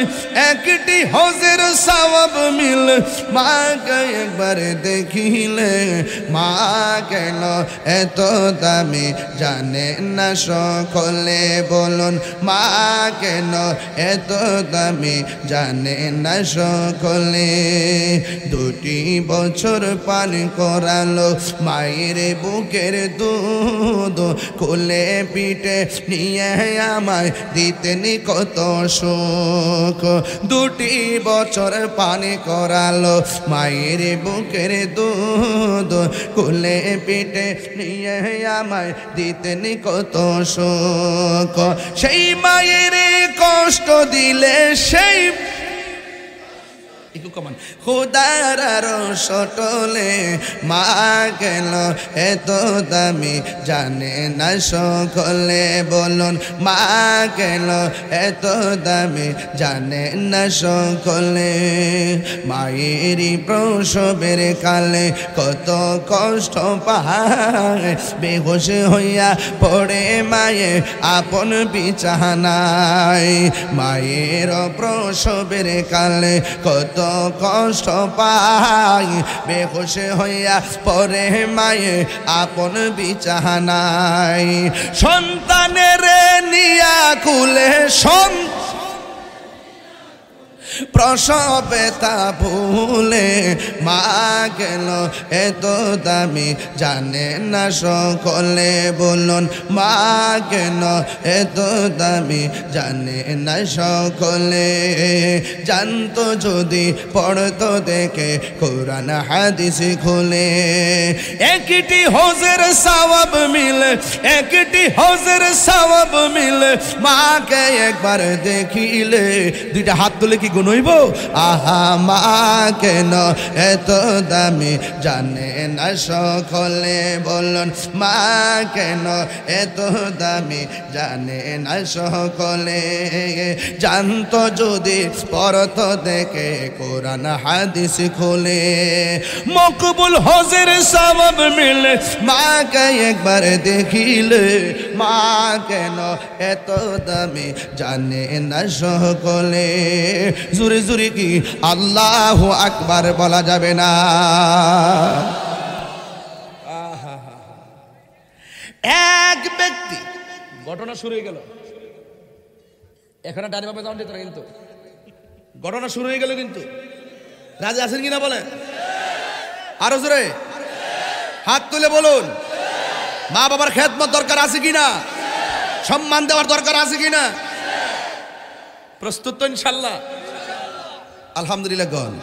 একটি হজের সওয়াব মিলে, মাকে একবার দেখিলে। মা কেন এত দামি জানে না সকলে, বলুন মা কেন এত দামি জানে না সকলে। 2 বছর পান করালো মায়ের বুকের দুধ, কোলে পিঠে নিয়ে আমায় দিতেন কত সুখ। 2 বছর পান করালো মায়ের বুকের দুধ, কোলে পিঠে নিয়ে আমায় দিতেন কত সুখ। সেই মায়ের কষ্ট দিলে সেই খোদার সটলে, মা কেন এত দামি জানে না সকলে, বলুন মা কেন এত দামি জানে না সকলে। মায়েরই প্রসবের কালে কত কষ্ট পায়, বেহুশ হইয়া পড়ে মায়ে আপন বিছানায়। মায়ের প্রসবের কালে কত কষ্ট পাই, বেহুশ হইয়া পরে মায়ে আপন বিছানায়। সন্তানের নিয়া কুলে প্রসবে তা ভুলে, মা গেল এত দামি জানে না সকলে, বলুন মা কেন এত দামি জানে না সকলে। জানতো যদি পড়তো দেখে কোরআন হাদিস খুলে। একটি হজের সওয়াব মিলে, একটি হজের সওয়াব মিলে, মাকে একবার দেখিলে। 2টা হাত তুলে কি গুনইব? আহা মা কেন এত দামি জানে না সকলে, বলুন মা কেন এত দামি জানে না সকলে। জানতো যদি পড়তো দেখে কোরআন হাদিস খুলে। মকবুল হজের সওয়াব মিলে, মাকে একবার দেখিলে। মা কেন এত দামি জানে না সকলে। জোরে জোরে কি আল্লাহু আকবার বলা যাবে না? এক ব্যক্তি, ঘটনা শুরু হয়ে গেল, এখানে ডানি বাপে যাওয়া যেত না, কিন্তু ঘটনা শুরু হয়ে গেল। কিন্তু রাজি আছেন কিনা বলেন? আরো জোরে হাত তুলে বলুন, মা বাবার খেদমত দরকার আছে কিনা? সম্মান দেওয়ার দরকার আছে কিনা? প্রস্তুত তো ইনশাল্লাহ? আলহামদুলিল্লাহ গণ।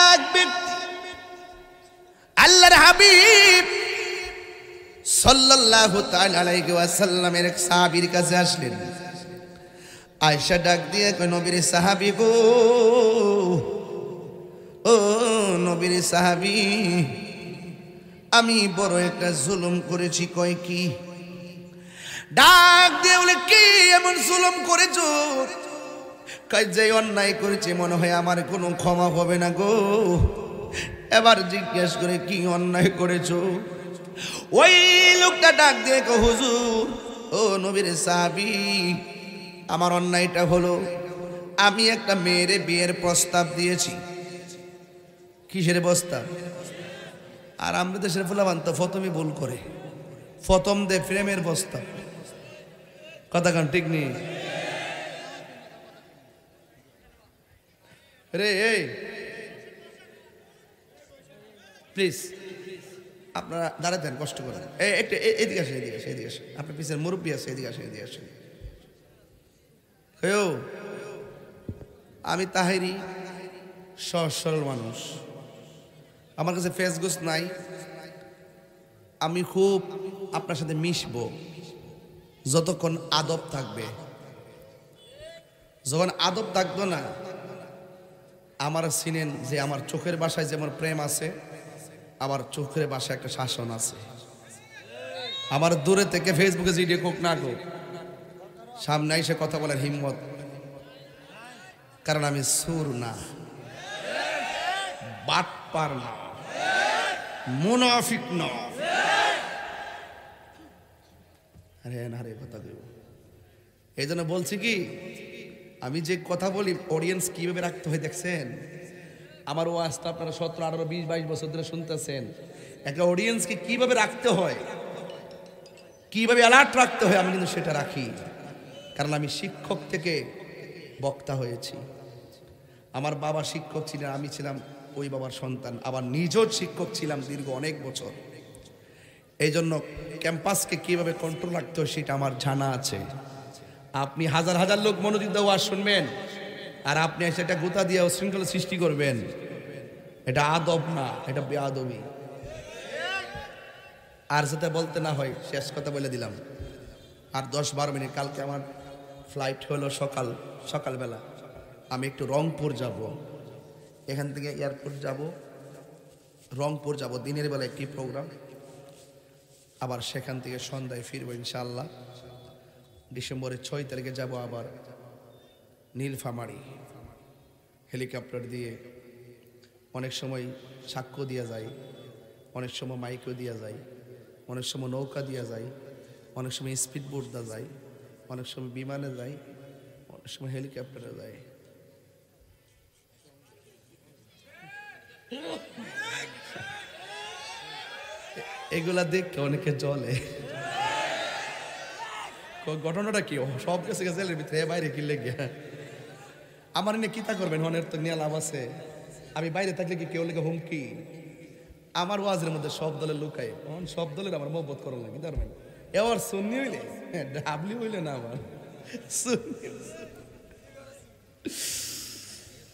এক ব্যক্তি আল্লাহর হাবিব সাল্লাল্লাহু তাআলা আলাইহি ওয়াসাল্লামের এক সাহাবীর কাছে আসলেন। আয়েশা ডাক দিয়ে কয়, নবীর সাহাবী গো, ও নবীর সাহাবী, আমি বড় একটা জুলুম করেছি। কয় কি? ডাক দিয়ে বলে, কি এমন জুলুম করেছো? কয় যে অন্যায় করেছে মনে হয় আমার কোনো ক্ষমা হবে না গো। এবার জিজ্ঞেস করে, কি অন্যায় করেছো? ওই লোকটা ডাক দিয়ে কয়, হুজুর, ও নবীর সাহাবী, আমার অন্যায়টা হলো আমি একটা মেয়েরে বিয়ের প্রস্তাব দিয়েছি। কিসের প্রস্তাব? আর আমরা দেশের ফুলাবান তো প্রথমে ভুল করে, প্রথম দে প্রেমের প্রস্তাব। কথা কান ঠিক নেই রে? এই প্লিজ আপনারা দাঁড়াতে দেন, কষ্ট করেন। একটু এদিকে আসেন, এদিকে আসেন, এদিকে আসেন। আপনার পিছনে মুরব্বী আছে, এদিকে আসেন, এদিকে আসেন। আমি তাহেরি, সহজ সরল মানুষ, আমার কাছে ফেসগুস নাই। আমি খুব আপনার সাথে মিশবো যতক্ষণ আদব থাকবে। যখন আদব থাকতো না, আমার চিনেন যে আমার চোখের ভাষায় যেমন প্রেম আছে, আবার চোখের ভাষায় একটা শাসন আছে। আমার দূরে থেকে ফেসবুকে জিডিও কোক না কোক, সামনে এসে কথা বলার হিম্মত, কারণ আমি সুর না, বাটপার না, মুনাফিক না। আরে না রে, কথা দেব। এই জন্য বলছি কি, আমি যে কথা বলি অডিয়েন্স কিভাবে রাখতে হয় দেখছেন? আমার ওয়াজটা আপনারা 17, 18, 20, 22 বছর ধরে শুনতেছেন। একটা অডিয়েন্সকে কিভাবে রাখতে হয়, কিভাবে অ্যালার্ট রাখতে হয়, আমি কিন্তু সেটা রাখি। কারণ আমি শিক্ষক থেকে বক্তা হয়েছি। আমার বাবা শিক্ষক ছিলেন, আমি ছিলাম ওই বাবার সন্তান, আবার নিজেও শিক্ষক ছিলাম দীর্ঘ অনেক বছর। এই জন্য ক্যাম্পাসকে কিভাবে কন্ট্রোল রাখতে হয় সেটা আমার জানা আছে। আপনি হাজার হাজার লোক মনোযোগ দিয়ে ওয়াজ শুনবেন, আর আপনি সেটা গোতা দিয়ে শৃঙ্খলা সৃষ্টি করবেন, এটা আদব না, এটা বেআদবি। আর যাতে বলতে না হয়, শেষ কথা বলে দিলাম। আর 10-12 মিনিট, কালকে আমার ফ্লাইট হলো সকালবেলা। আমি একটু রংপুর যাব, এখান থেকে এয়ারপোর্ট যাব, রংপুর যাব, দিনের বেলা একটি প্রোগ্রাম, আবার সেখান থেকে সন্ধ্যায় ফিরবো ইনশাআল্লাহ। ডিসেম্বরের 6 তারিখে যাব আবার নীলফামারী, হেলিকপ্টার দিয়ে। অনেক সময় সাক্ষ্য দিয়া যায়, অনেক সময় মাইকও দিয়া যায়, অনেক সময় নৌকা দিয়া যায়, অনেক সময় স্পিড বোট দেওয়া যায়, অনেক সময় বিমানে যায়, অনেক সময় হেলিকপ্টারে যায়। এগুলা দেখে অনেকে চলে। ঘটনাটা কি? সব কিছু জেলের ভিতরে, বাইরে কি লেগে আমার নিয়ে কিতা করবেন? হনের তো নিয়ে লাভ আছে। আমি বাইরে থাকলে কি কেউ লেগে হুমকি? আমার ওয়াজের মধ্যে সব দলের লুকায়, সব দলের আমার মহব্বত করা লাগে, জানবেন? এবার সুন্নি হইলে, ডাবলি হইলে না, আমার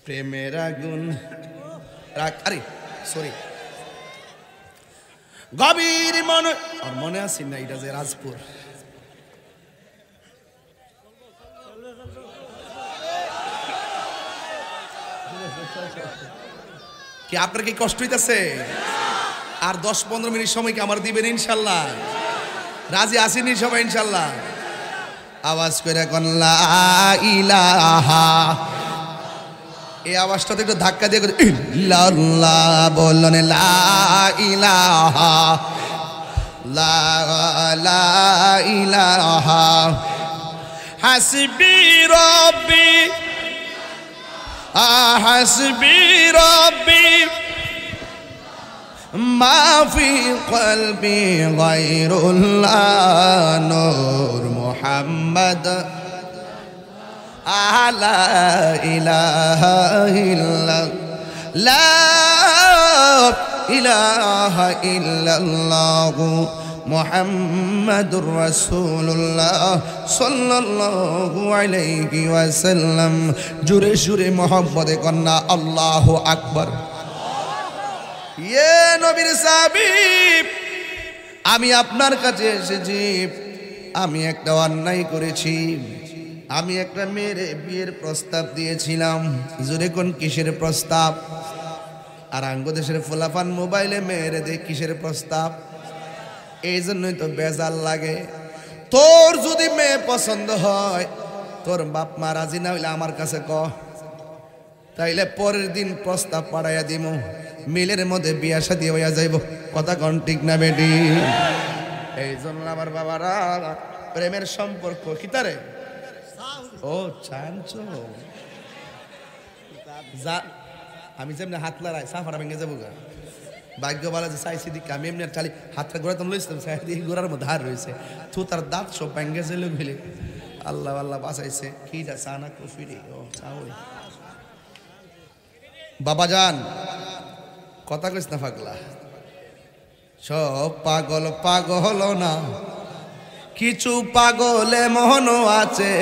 প্রেমের আগুন আরে সরি গভীর মনে আছে না, এটা যে রাজপুর। কি আপনার কি কষ্ট হইতেছে? আর 10-15 মিনিট সময় কি আমার দিবেন ইনশাল্লাহ? রাজি আসেনি সবাই ইনশাল্লাহ? আওয়াজ করে কোন লা ইলাহা, এই আওয়াজটাতে একটু ধাক্কা দিয়ে ইল্লাল্লাহ বললেন, লা ইলাহা, লা ইলাহা হাসবি রব্বি হাসবি রব্বি মা ফি কলবি গায়রুল্লাহ নূর মুহাম্মদ লা ইলাহা ইল্লাল্লাহ, লা ইলাহা ইল্লাল্লাহ মুহাম্মাদুর রাসূলুল্লাহ সাল্লাল্লাহু আলাইহি ওয়াসাল্লাম। জোরে জোরে মোহাম্মদে কন্যা আল্লাহু আকবার। ইয়ে নবীর সাহাবী, আমি আপনার কাছে এসেছি। আমি একটা অন্যায় করেছি। আমি একটা মেয়ের বিয়ের প্রস্তাব দিয়েছিলাম। জোরে কোন কিসের প্রস্তাব? আর আঙ্গদেশের ফোলাফান মোবাইলে মেয়েরে দেখ কিসের প্রস্তাব? এই জন্যই তো বেজাল লাগে। তোর যদি মেয়ে পছন্দ হয়, তোর বাপ মা রাজি না হইলে আমার কাছে ক, তাইলে পরের দিন প্রস্তাব পাঠাইয়া দিব, মিলের মধ্যে বিয়া শাদী হইয়া যাইব। কথা কোন ঠিক না বেটি? এই জন্য আমার বাবারা, প্রেমের সম্পর্ক কি তারে ও চানছো যা আমি যেমনি হাত লড়াই সাফারা ভেঙে যাবো গা ভাগ্য বলা যে চাইছি দিক আমি এমনি চালি হাতটা ঘোরাতাম লইছিলাম চাই ঘোরার মধ্যে হার রয়েছে থু তার দাঁত সব ভেঙে ছিল মিলে আল্লাহ আল্লাহ বাঁচাইছে কিটা চা না কফি রে ও চাও বাবা যান কথা কইস না পাগলা সব পাগল পাগল না কিছু পাগলে মন আছে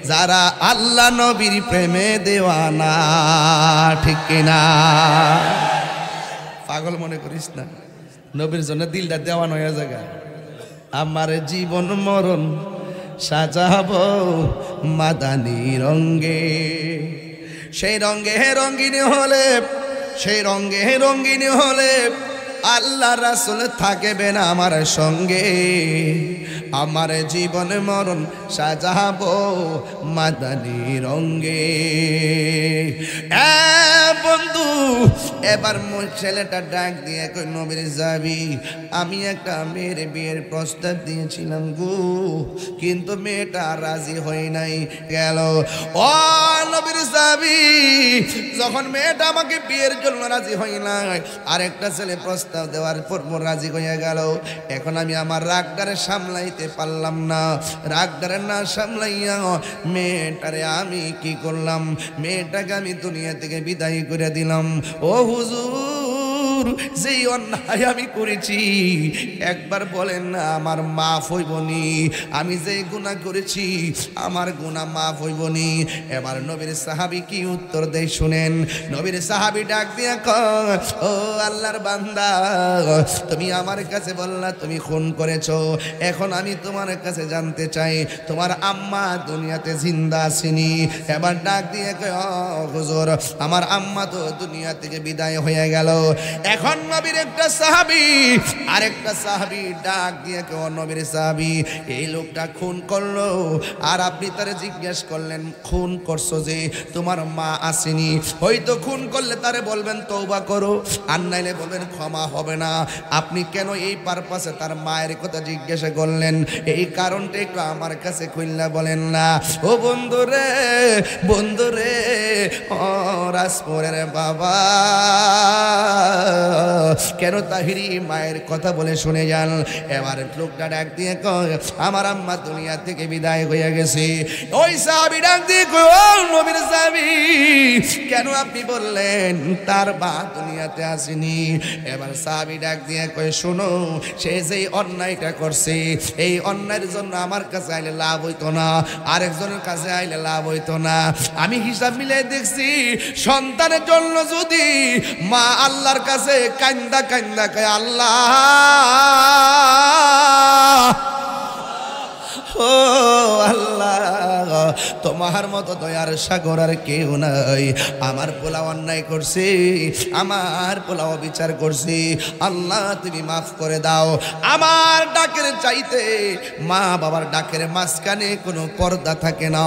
যারা আল্লাহ নবীর প্রেমে দেওয়ানা ঠিক কিনা পাগল মনে করিস না নবীর জন্য দিলটা দেওয়ান হয়ে জায়গা আমার জীবন মরণ সাজাবো মাদানী রঙ্গে সেই রঙ্গে রঙ্গিনী হলে সেই রঙ্গে রঙ্গিনী হলে আল্লাহ রাসূল থাকবেন আমার সঙ্গে আমার জীবন মরণ সাজাবো মাদানী রঙ্গে বন্ধু এবার ছেলেটা ডাক দিয়ে কই নবীর যাবি আমি একটা মেয়ের বিয়ের প্রস্তাব দিয়েছিলাম গো কিন্তু মেয়েটা রাজি হয় নাই গেল ও নবীর যাবি যখন মেয়েটা আমাকে বিয়ের জন্য রাজি হয় নাই আরেকটা ছেলে প্রস্তাব দেওয়ার পর রাজি হয়ে গেল এখন আমি আমার রাগটারে সামলাইতে পারলাম না রাগটারে না সামলাইয়া মেয়েটারে আমি কি করলাম মেয়েটাকে আমি দুনিয়া থেকে বিদায় করে দিলাম ও হুজুর যেই অন্যায় আমি করেছি একবার বলেন না আমার মাফ হইবনি আমি যেই গুনাহ করেছি আমার গুনাহ মাফ হইবনি এবার নবীর সাহাবী কি উত্তর দেয় শুনেন নবীর সাহাবী ডাক দিয়া কয় ও আল্লাহর বান্দা তুমি আমার কাছে বললা তুমি খুন করেছো এখন আমি তোমার কাছে জানতে চাই তোমার আম্মা দুনিয়াতে জিন্দা আছেনি এবার ডাক দিয়ে কয় হুজুর আমার আম্মা তো দুনিয়া থেকে বিদায় হয়ে গেল এখন নবীর একটা সাহাবী আরেকটা সাহাবী ডাক দিয়ে কয় নবীর সাহাবী এই লোকটা খুন করলো আর আপনি তারে জিজ্ঞেস করলেন খুন করছো যে তোমার মা আসেনি হয়তো খুন করলে তারে বলবেন তওবা করো আর নাইলে বলবেন ক্ষমা হবে না আপনি কেন এই পারপাসে তার মায়ের কথা জিজ্ঞাসা করলেন এই কারণটা একটু আমার কাছে খুললা বলেন না ও বন্ধুরে বন্ধুরে ও রাজপুরের বাবা কেন তাহিরি মায়ের কথা বলে শুনে যান এবার লোকটা ডাক দিয়ে কয় আমার আম্মা দুনিয়া থেকে বিদায় হয়ে গেছে ওই সাহাবী ডাক দিয়ে কয় ও নবীর সাহাবী কেন আপনি বললেন তার মা দুনিয়াতে আসেনি এবার সাহাবী ডাক দিয়ে কয় শোনো সে যেই অন্যায়টা করছে এই অন্যায়ের জন্য আমার কাছে আইলে লাভ হইতো না আরেকজনের কাছে আইলে লাভ হইতো না আমি হিসাব মিলে দেখছি সন্তানের জন্য যদি মা আল্লাহর কাছে কান্দা কান্দা কয় আল্লাহ ও আল্লাহ তোমার মতো দয়ার সাগর আর কেউ নাই আমার পোলা অন্যায় করছে আমার পোলা অবিচার করছে আল্লাহ তুমি মাফ করে দাও আমার ডাকের চাইতে মা বাবার ডাকের মাঝখানে কোনো পর্দা থাকে না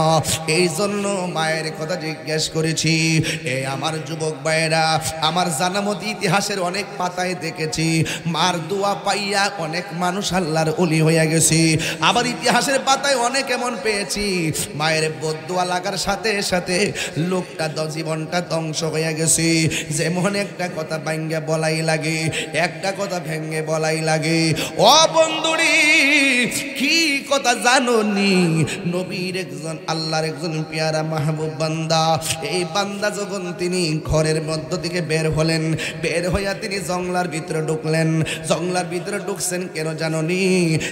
এই জন্য মায়ের কথা জিজ্ঞেস করেছি এই আমার যুবক ভাইয়েরা আমার জানামত ইতিহাসের অনেক পাতায় দেখেছি মার দোয়া পাইয়া অনেক মানুষ আল্লাহর ওলি হয়ে গেছে আবার ইতিহাসের পাতায় অনেক এমন পেয়েছি মায়ের বদদুয়া লাগার সাথে সাথে লোকটা জীবনটা ধ্বংস হয়ে গেছে যেমন একটা কথা ভাঙ্গে বলাই লাগে একটা কথা ভেঙ্গে বলাই লাগে ও বন্ধুরি কি কথা জানোনি নবীর একজন আল্লাহর একজন পেয়ারা মাহবুব বান্দা এই বান্দা যখন তিনি ঘরের মধ্য থেকে বের হলেন বের হইয়া তিনি জঙ্গলার ভিতরে ঢুকলেন জঙ্গলার ভিতরে ঢুকছেন কেন জানোনি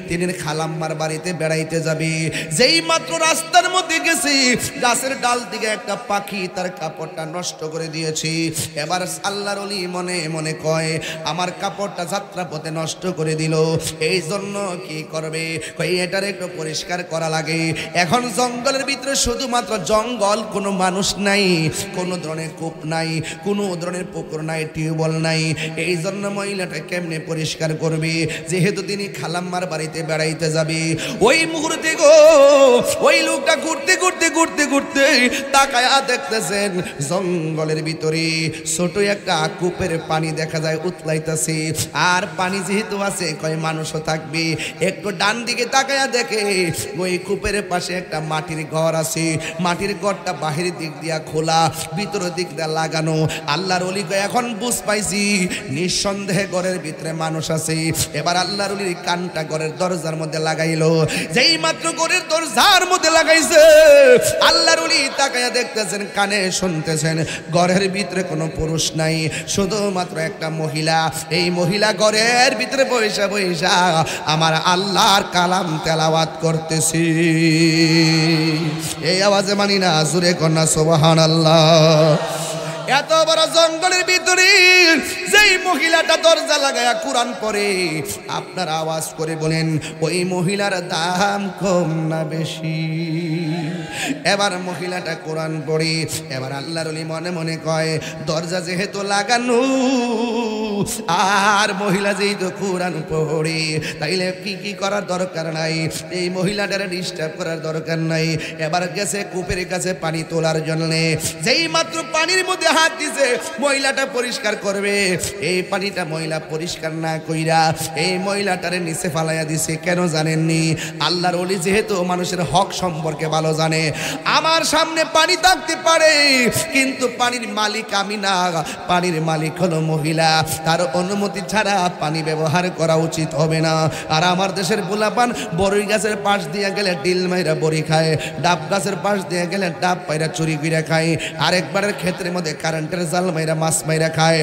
তিনি খালাম্মার বাড়িতে বেড়াইতে যাবে যেই মাত্র রাস্তার মধ্যে গেছে গাছের ডাল থেকে একটা পাখি তার কাপড়টা নষ্ট করে দিয়েছে এবার আল্লাহর ওলি মনে মনে কয় আমার কাপড়টা যাত্রা পথে নষ্ট করে দিল এই জন্য কি করবে কই এটার একটু পরিষ্কার করা লাগে এখন জঙ্গলের ভিতরে শুধুমাত্র জঙ্গল কোনো মানুষ নাই কোনো ধরনের কূপ নাই কোনো ধরনের পুকুর নাই টিউবওয়েল নাই এই জন্য মহিলাটা কেমনে পরিষ্কার করবে যেহেতু তিনি খালাম্মার বাড়িতে বেড়াইতে যাবে ওই মুহূর্তে গো ওই লোকটা ঘুরতে ঘুরতে ঘুরতে ঘুরতে তাকায়া দেখতেছেন জঙ্গলের ভিতরে ছোট একটা কূপের পানি দেখা যায় উতলাইতেছে। আর পানি যেহেতু আছে কয় মানুষও থাকবে। একটু ডান দিকে তাকায়া দেখে ওই কূপের পাশে একটা মাটির ঘর আছে। মাটির ঘরটা বাহিরের দিক দিয়া খোলা, ভিতরের দিক দিয়া লাগানো। আল্লাহর ওলি কয় এখন বুঝ পাইছি নিঃসন্দেহে ঘরের ভিতরে মানুষ আছে। এবার আল্লাহর ওলির কানটা ঘরের দরজার মধ্যে লাগাইলো। যেই মাত্র ঘরের দরজার মধ্যে লাগাইছে আল্লাহর ওলি তাকায়া দেখতেছেন, কানে শুনতেছেন ঘরের ভিতরে কোনো পুরুষ নাই, শুধুমাত্র একটা মহিলা। এই মহিলা ঘরের ভিতরে বৈশা বৈশা আমার আল্লাহর কালাম তেলাওয়াত করতেছি। এই আওয়াজে মানি না, জোরে কন্যা সুবহানাল্লাহ। এত বড় জঙ্গলের ভিতরে যেই মহিলাটা দরজা লাগায়া কোরআন পড়ে, আপনারা আওয়াজ করে বলেন ওই মহিলার দাম কম না বেশি? এবার মহিলাটা কোরআন পড়ে। এবার আল্লাহর ওলি মনে মনে কয় দরজা যেহেতু লাগানো আর মহিলা যেহেতু কোরআন পড়ে, তাইলে কি করার দরকার নাই, এই মহিলাটারে ডিস্টার্ব করার দরকার নাই। এবার গেছে কূপের কাছে পানি তোলার জন্যে। যেই মাত্র পানির মধ্যে হাত দিছে মহিলাটা পরিষ্কার করবে, এই পানিটা মহিলা পরিষ্কার না কইরা এই মহিলাটারে নিচে ফালাইয়া দিছে। কেন জানেননি? আল্লাহর ওলি যেহেতু মানুষের হক সম্পর্কে ভালো জানে। আমার সামনে পানি থাকতে পারে কিন্তু পানির মালিক আমি না, পানির মালিক হলো মহিলা। তার অনুমতি ছাড়া পানি ব্যবহার করা উচিত হবে না। আর আমার দেশের পোলাপান বড়ই গাছের পাশ দিয়ে গেলে ডিল মাইরা বড়ি খায়, ডাব গাছের পাশ দিয়ে গেলে ডাব পাইরা চুরি কইরা খায়, আরেকবারের ক্ষেত্রের মধ্যে কারেন্টের জাল মাইরা মাছ মাইরা খায়।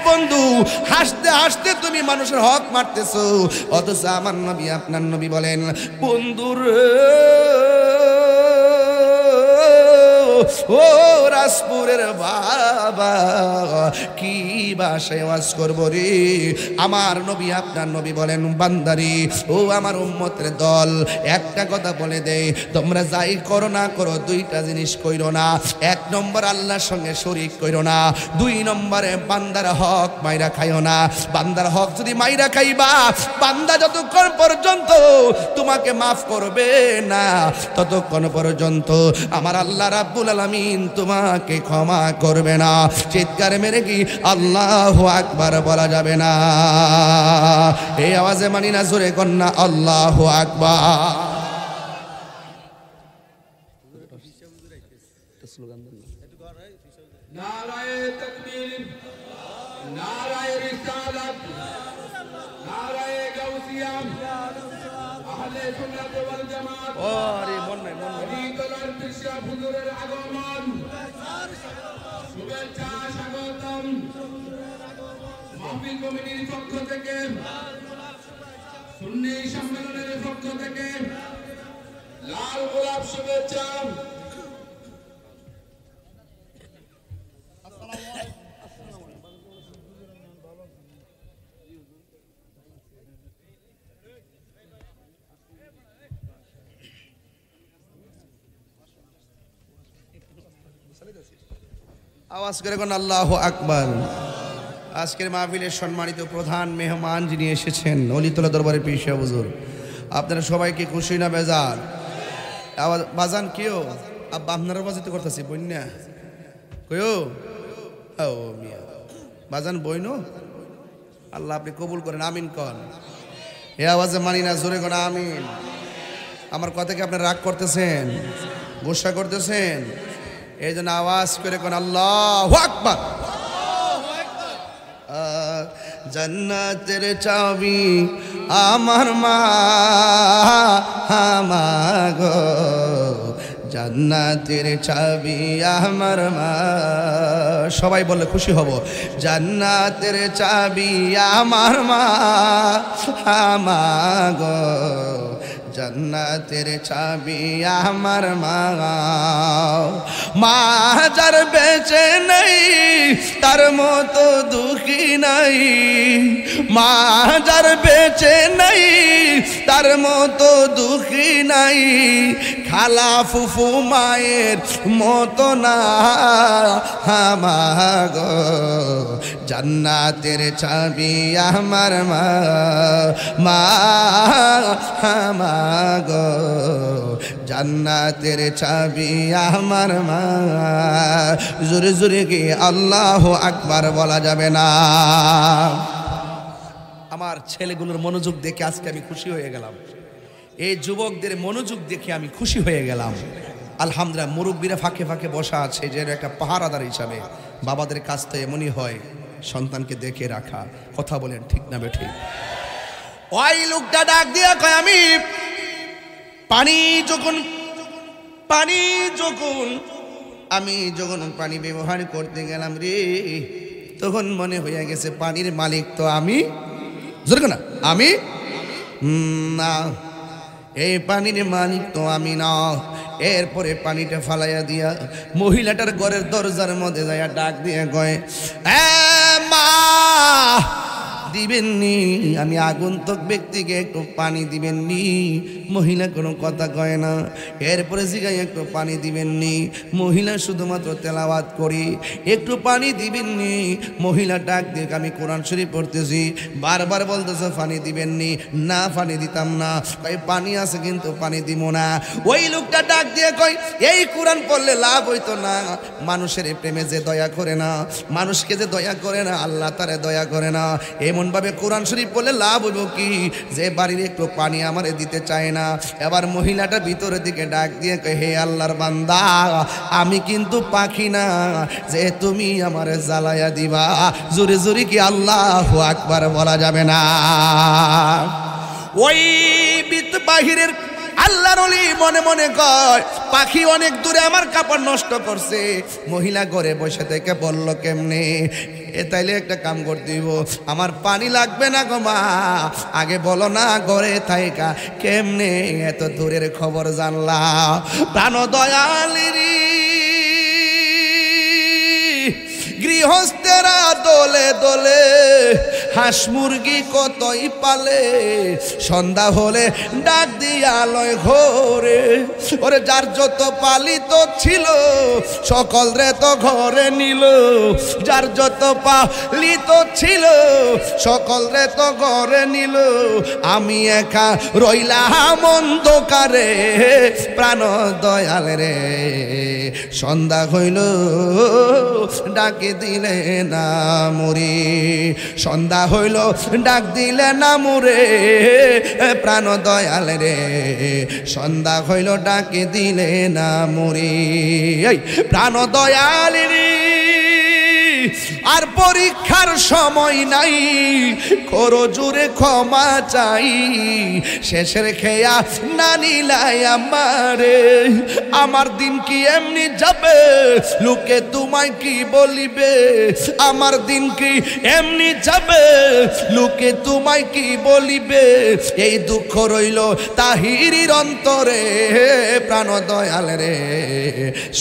বন্ধু, হাসতে হাসতে তুমি মানুষের হক মারতেছো, অথচ আমার নবী আপনার নবী বলেন বন্ধুর ও রাজপুরের বাবা কি ভাষায় ওয়াজ করবো রে। আমার নবী আপনার নবী বলেন বান্দারি ও আমার উম্মতের দল, একটা কথা বলে দেই, তোমরা যাই করো না করো দুইটা জিনিস কইরো না। এক নম্বর আল্লাহর সঙ্গে শরীক কইরো না, দুই নম্বরে বান্দার হক মাইরা খাইও না। বান্দার হক যদি মাইরা খাইবা, বান্দা যতক্ষণ পর্যন্ত তোমাকে মাফ করবে না ততক্ষণ পর্যন্ত আমার আল্লাহ রাব্বুল আলামিন তোমাকে ক্ষমা করবে না। চিৎকার মেরে কি আল্লাহু আকবার বলা যাবে না? এই আওয়াজে মানি না, জোরে কন্যা আল্লাহু আকবার। নারায়ে তাকবীর, নারায়ে রিসালাত, নারায়ে গাউসিয়া, আহলে সুন্নাত ওয়াল জামাত। আরে মন নাই হরিতলার কৃষ্ণ হুজুরের আগমন, শুভেচ্ছা স্বাগতম। মাহফিল কমিটির পক্ষ থেকে, সুন্নি সম্মেলনের পক্ষ থেকে লাল গোলাপ শুভেচ্ছা। আওয়াজ করে কোন আল্লাহু আকবার। আজকের মাহফিলের সম্মানিত প্রধান মেহমান যিনি এসেছেন অলিতলা দরবারের পীর সাহেব হুজুর, আপনারা সবাইকে খুশি না বেজার? আওয়াজ বাজান কেউ আব্বা আপনারা বাজিতে করতেছি বন্যা কয়ো ও মিয়া বাজান বইনো আল্লাহ আপনি কবুল করেন, আমিন কন। এ আওয়াজে মানি না, জোরে কোন আমিন। আমার কথা কি আপনি রাগ করতেছেন, গোসা করতেছেন? এই জন্য আওয়াজ করে কোন আল্লাহু আকবার। জান্নাতের চাবি আমার মা গো, জান্নাতের চাবি আমার মা। সবাই বললে খুশি হব। জান্নাতের চাবি আমার মা গো, জান্নাতের চাবি আমার মা। মা যার বেঁচে নেই তার মতো দুঃখী নাই, মা যার বেঁচে নেই তার মতো দুঃখী নাই, খালা ফুফু মায়ের মতো না গো, জান্নাতের চাবি আমার মা গো, জান্নাতের চাবি আমার মা। জোরে জোরে কি আল্লাহু আকবার বলা যাবে না? আমার ছেলেগুলোর মনোযোগ দেখে আজকে আমি খুশি হয়ে গেলাম, এই যুবকদের মনোযোগ দেখে আমি খুশি হয়ে গেলাম। আলহামদুলিল্লাহ, মুরব্বীরা ফাঁকে ফাঁকে বসা আছে, যে একটা পাহারাদার হিসাবে। বাবাদের কাজ তো এমনই হয়, সন্তানকে দেখে রাখা। কথা বলেন ঠিক না বেঠিক? ওই লোকটা ডাক দিয়া কয়, আমি যখন পানি ব্যবহার করতে গেলাম রে, তখন মনে হয়ে গেছে পানির মালিক তো আমি। জোরে না, আমি না, এই পানির মালিক তো আমি না। এরপরে পানিটা ফালাইয়া দিয়া মহিলাটার ঘরের দরজার মধ্যে যাইয়া ডাক দিয়ে কয়, মা দিবেননি? আমি আগন্তুক ব্যক্তিকে একটু পানি দিবেননি? মহিলা কোনো কথা কয় না। এরপরে জিগাই, একটু পানি দিবেননি? মহিলা শুধুমাত্র তেলাওয়াত করি, একটু পানি দিবেননি? মহিলা ডাক দিয়ে, আমি কোরআন শরীফ পড়তেছি, বারবার বলতেছে পানি দিবেননি? না, পানি দিতাম না। কয় পানি আছে কিন্তু পানি দিব না। ওই লোকটা ডাক দিয়ে কয়, এই কোরআন পড়লে লাভ হইতো না? মানুষের প্রেমে যে দয়া করে না, মানুষকে যে দয়া করে না, আল্লাহ তারে দয়া করে না। এমনভাবে কোরআন শরীফ পড়লে লাভ হইব কি? যে বাড়ির একটু পানি আমারে দিতে চায় না। এবার মহিলাটা ভিতরের দিকে ডাক দিয়ে কয়, হে আল্লাহর বান্দা, আমি কিন্তু পাখি না যে তুমি আমারে জ্বালাইয়া দিবা। জোরে জোরে কি আল্লাহু আকবার বলা যাবে না? ওই বাহিরের আল্লাহর ওলি মনে মনে কয়, পাখি অনেক দূরে আমার কাপড় নষ্ট করছে। মহিলা ঘরে বসে থেকে বলল, কেমনে? তাইলে একটা কাম করে দিব, আমার পানি লাগবে না গো মা, আগে বলো না ঘরে থাইকা কেমনে এত দূরের খবর জানলা? প্রাণ দয়ালেরি গৃহস্থেরা দলে দলে হাঁস মুরগি কতই পালে, সন্ধ্যা হলে ডাক দিয়া লয় ঘরে। ওরে যার যত পালিত ছিল সকল রে তো ঘরে নিল, যার যত পালিত ছিল সকল রে তো ঘরে নিল। আমি একা রইলাম অন্ধকারে, প্রাণ দয়াল রে সন্ধ্যা হইল ডাকে দিলে না মরে, সন্ধ্যা হইল ডাক দিলে না মরে, প্রাণ দয়াল রে সন্ধ্যা হইল ডাকে দিলে না মরে। প্রাণ দয়াল রে আর পরীক্ষার সময় নাই, করো জুড়ে ক্ষমা চাই, শেষের খেয়া না নিলাই আমারে। আমার দিন কি এমনি যাবে, লোকে তোমায় কি বলিবে? আমার দিন কি এমনি যাবে, লোকে তোমায় কি বলিবে? এই দুঃখ রইল তাহিরির অন্তরে, প্রাণ দয়াল রে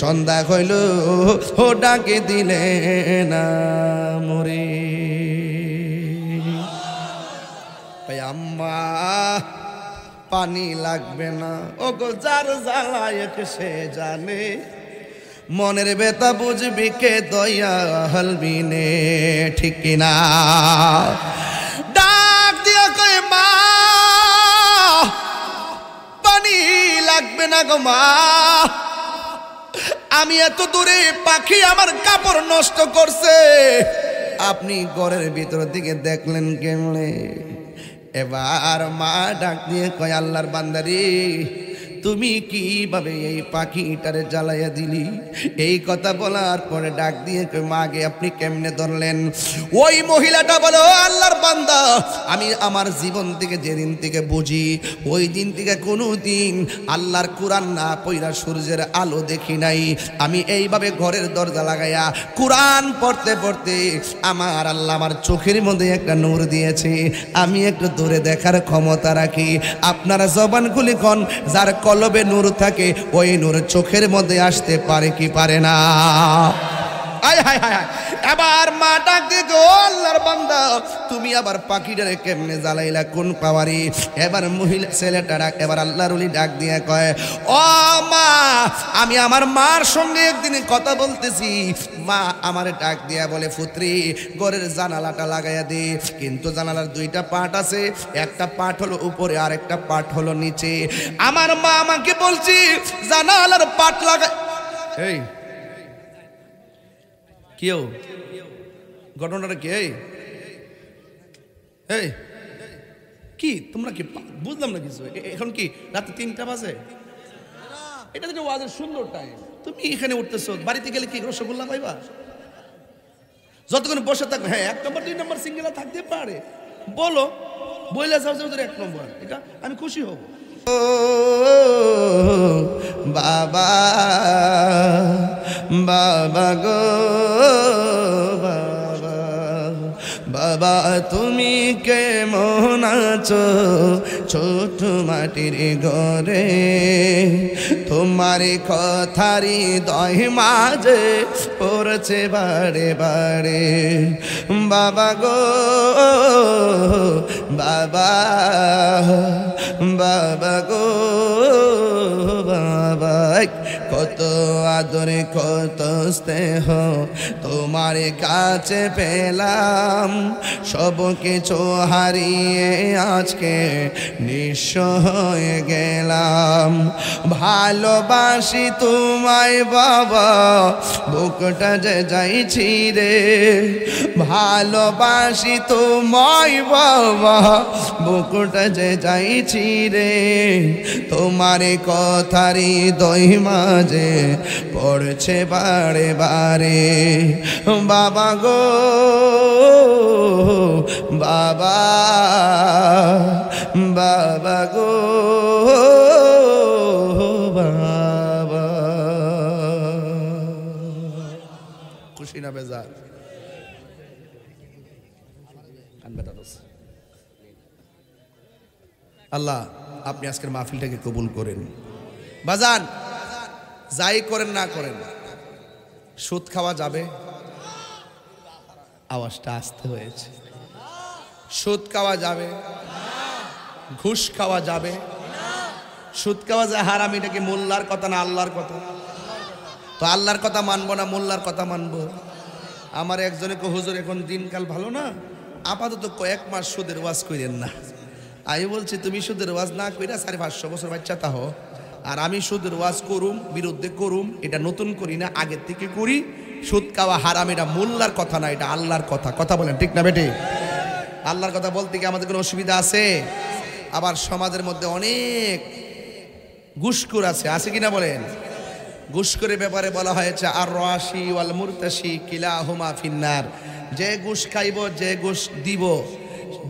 সন্ধ্যা হইল ও ডাকে দিলে না মরে। আম্মা পানি লাগবে না, ও গো যার জ্বালায় সে জানে, মনের বেতা বুঝবি কে দয়াল বিনে, ঠিক কিনা? ডাক দিয়া কয়, মা পানি লাগবে না গো মা, আমি এত দূরে, পাখি আমার কাপড় নষ্ট করছে। আপনি ঘরের ভিতর দিকে দেখলেন কেমনে? এবার মা ডাক দিয়ে কয়, আল্লাহর বান্দারি, তুমি কিভাবে এই পাখিটারে জ্বালাইয়া দিলি? এই কথা বলার পরে ডাক দিয়ে কই, মাগে আপনি কেমনে ধরলেন? ওই মহিলাটা বলো, আল্লাহর বান্দা, আমি আমার জীবন থেকে যেদিন থেকে বুঝি, ওই দিন থেকে কোনো দিন আল্লাহর কোরআন না পইরা সূর্যের আলো দেখি নাই। আমি এইভাবে ঘরের দরজা লাগাইয়া কোরআন পড়তে পড়তে আমার আল্লাহ আমার চোখের মধ্যে একটা নূর দিয়েছে, আমি একটু দূরে দেখার ক্ষমতা রাখি। আপনারা জবান খুলে কোন, যার কলবে নূর থাকে ওই নূর চোখের মধ্যে আসতে পারে কি পারে না? হায় হায় হায় হায়। এবার মা ডাক দিয়ে গো আল্লাহর বান্দা তুমি আবার পাখিটারে কেমনে জ্বালাইলা কোন পাওয়ারি? এবার মহিলা ছেলেটা ডাক, এবার আল্লাহর ওলি ডাক দিয়ে কয় ও মা আমি আমার মার সঙ্গে একদিন কথা বলতেছি, মা আমারে ডাক দিয়া বলে পুত্রী ঘরের জানালাটা লাগাইয়া দে, কিন্তু জানালার দুইটা পাট আছে, একটা পাট হলো উপরে আর একটা পাট হলো নিচে। আমার মা আমাকে বলছি জানালার পাট লাগা। এই কেউ ঘটনাটা কি? এই কি তোমরা কি বুঝলাম না কিছু? এখন কি রাতে 3টা বাজে? এটা তো ওয়াজের সুন্দর টাইম, তুমি এখানে উঠতেছো, বাড়িতে গেলে কি রসগোল্লা পাইবা? যতক্ষণ বসে থাকবে, হ্যাঁ 1 নম্বর 2 নম্বর সিঙ্গেল থাকতে পারে, বলো বইলে যাও যে 1 নম্বর, এটা আমি খুশি হব। ও বাবা বাবা গো বাবা, বাবা তুমি কেমন আছো ছোট মাটির ঘরে? তোমার কথারি দয় মাঝে পড়ছে বারে বারে। বাবা গো বাবা বাবা গো বাবা, কত আদরে কত স্নেহ তোমার কাছে পেলাম, সব কিছু হারিয়ে আজকে নিঃস্ব হয়ে গেলাম। ভালোবাসি তোমায় বাবা বুকটা যে যাইছি রে, ভালোবাসি তোমায় বাবা বুকটা যে যাইছি রে, তোমার কথারি দই মাঝে পড়ছে বারে বারে। বাবা গো বাবা বাবা গো বাবা। খুশি না বেজার? আল্লাহ আপনি আজকের মাহফিলটাকে কবুল করেন। বাজান যাই করেন না করেন, সুদ খাওয়া যাবে? আওয়াজটা আসতে হয়েছে। সুদ খাওয়া যাবে? ঘুষ খাওয়া যাবে? সুদ খাওয়া যায় হারাম, এটা কি মোল্লার কথা না আল্লাহর কথা? তো আল্লাহর কথা মানবো না মোল্লার কথা মানবো? আমার একজনে কো হুজুর এখন দিনকাল ভালো না, আপাতত কয়েক মাস সুদের ওয়াজ করেন না। আমি বলছি তুমি সুদের ওয়াজ না কইরা 550 বছর বাচ্চা তাহ, আর আমি সুদের ওয়াজ করুম বিরুদ্ধে করুম, এটা নতুন করি না, আগের থেকে করি। সুদ খাওয়া হারাম, এটা মোল্লার কথা না, এটা আল্লাহর কথা। কথা বলেন ঠিক না বেটি? আল্লাহর কথা বলতে কি আমাদের কোনো অসুবিধা আছে? আবার সমাজের মধ্যে অনেক ঘুষখোর আছে, আছে কিনা বলেন? ঘুষখোরের ব্যাপারে বলা হয়েছে আর রাশি ওয়াল মুরতাশি কিলাহুমা ফিন্নার, যে ঘুষ খাইব যে ঘুষ দিব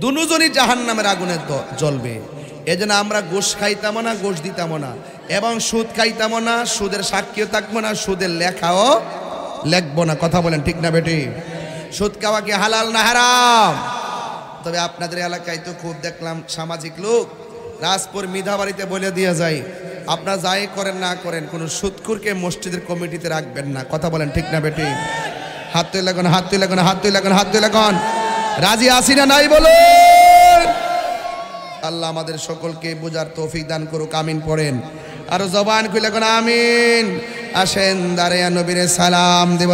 দুজনই জাহান্নামের আগুনে জ্বলবে। এজন্য আমরা ঘুষ খাইতাম না, ঘুষ দিতাম না, এবং সুদ খাইতাম না, সুদের সাক্ষীও থাকবো না, সুদের লেখাও লেখবো না। কথা বলেন ঠিক না বেটি? সুদ খাওয়া কি হালাল না হারাম? তবে আপনাদের এলাকায় তো খুব দেখলাম সামাজিক লোক, রাজপুর মিধাবাড়িতে বলে দিয়ে যায় আপনারা যাই করেন না করেন কোনো সুদখোরকে মসজিদের কমিটিতে রাখবেন না। কথা বলেন ঠিক না বেটি? হাত তুলে লাগান, হাত তুলে লাগান, হাত তুলে লাগান, হাত তুলে লাগান। রাজি আসি না নাই বলুন? আল্লাহ আমাদের সকলকে বোঝার তৌফিক দান করুক, আমিন পড়েন। আর জবান খুলে লাগান আমিন। আসেন দাঁড়িয়ে নবীর সালাম দেব।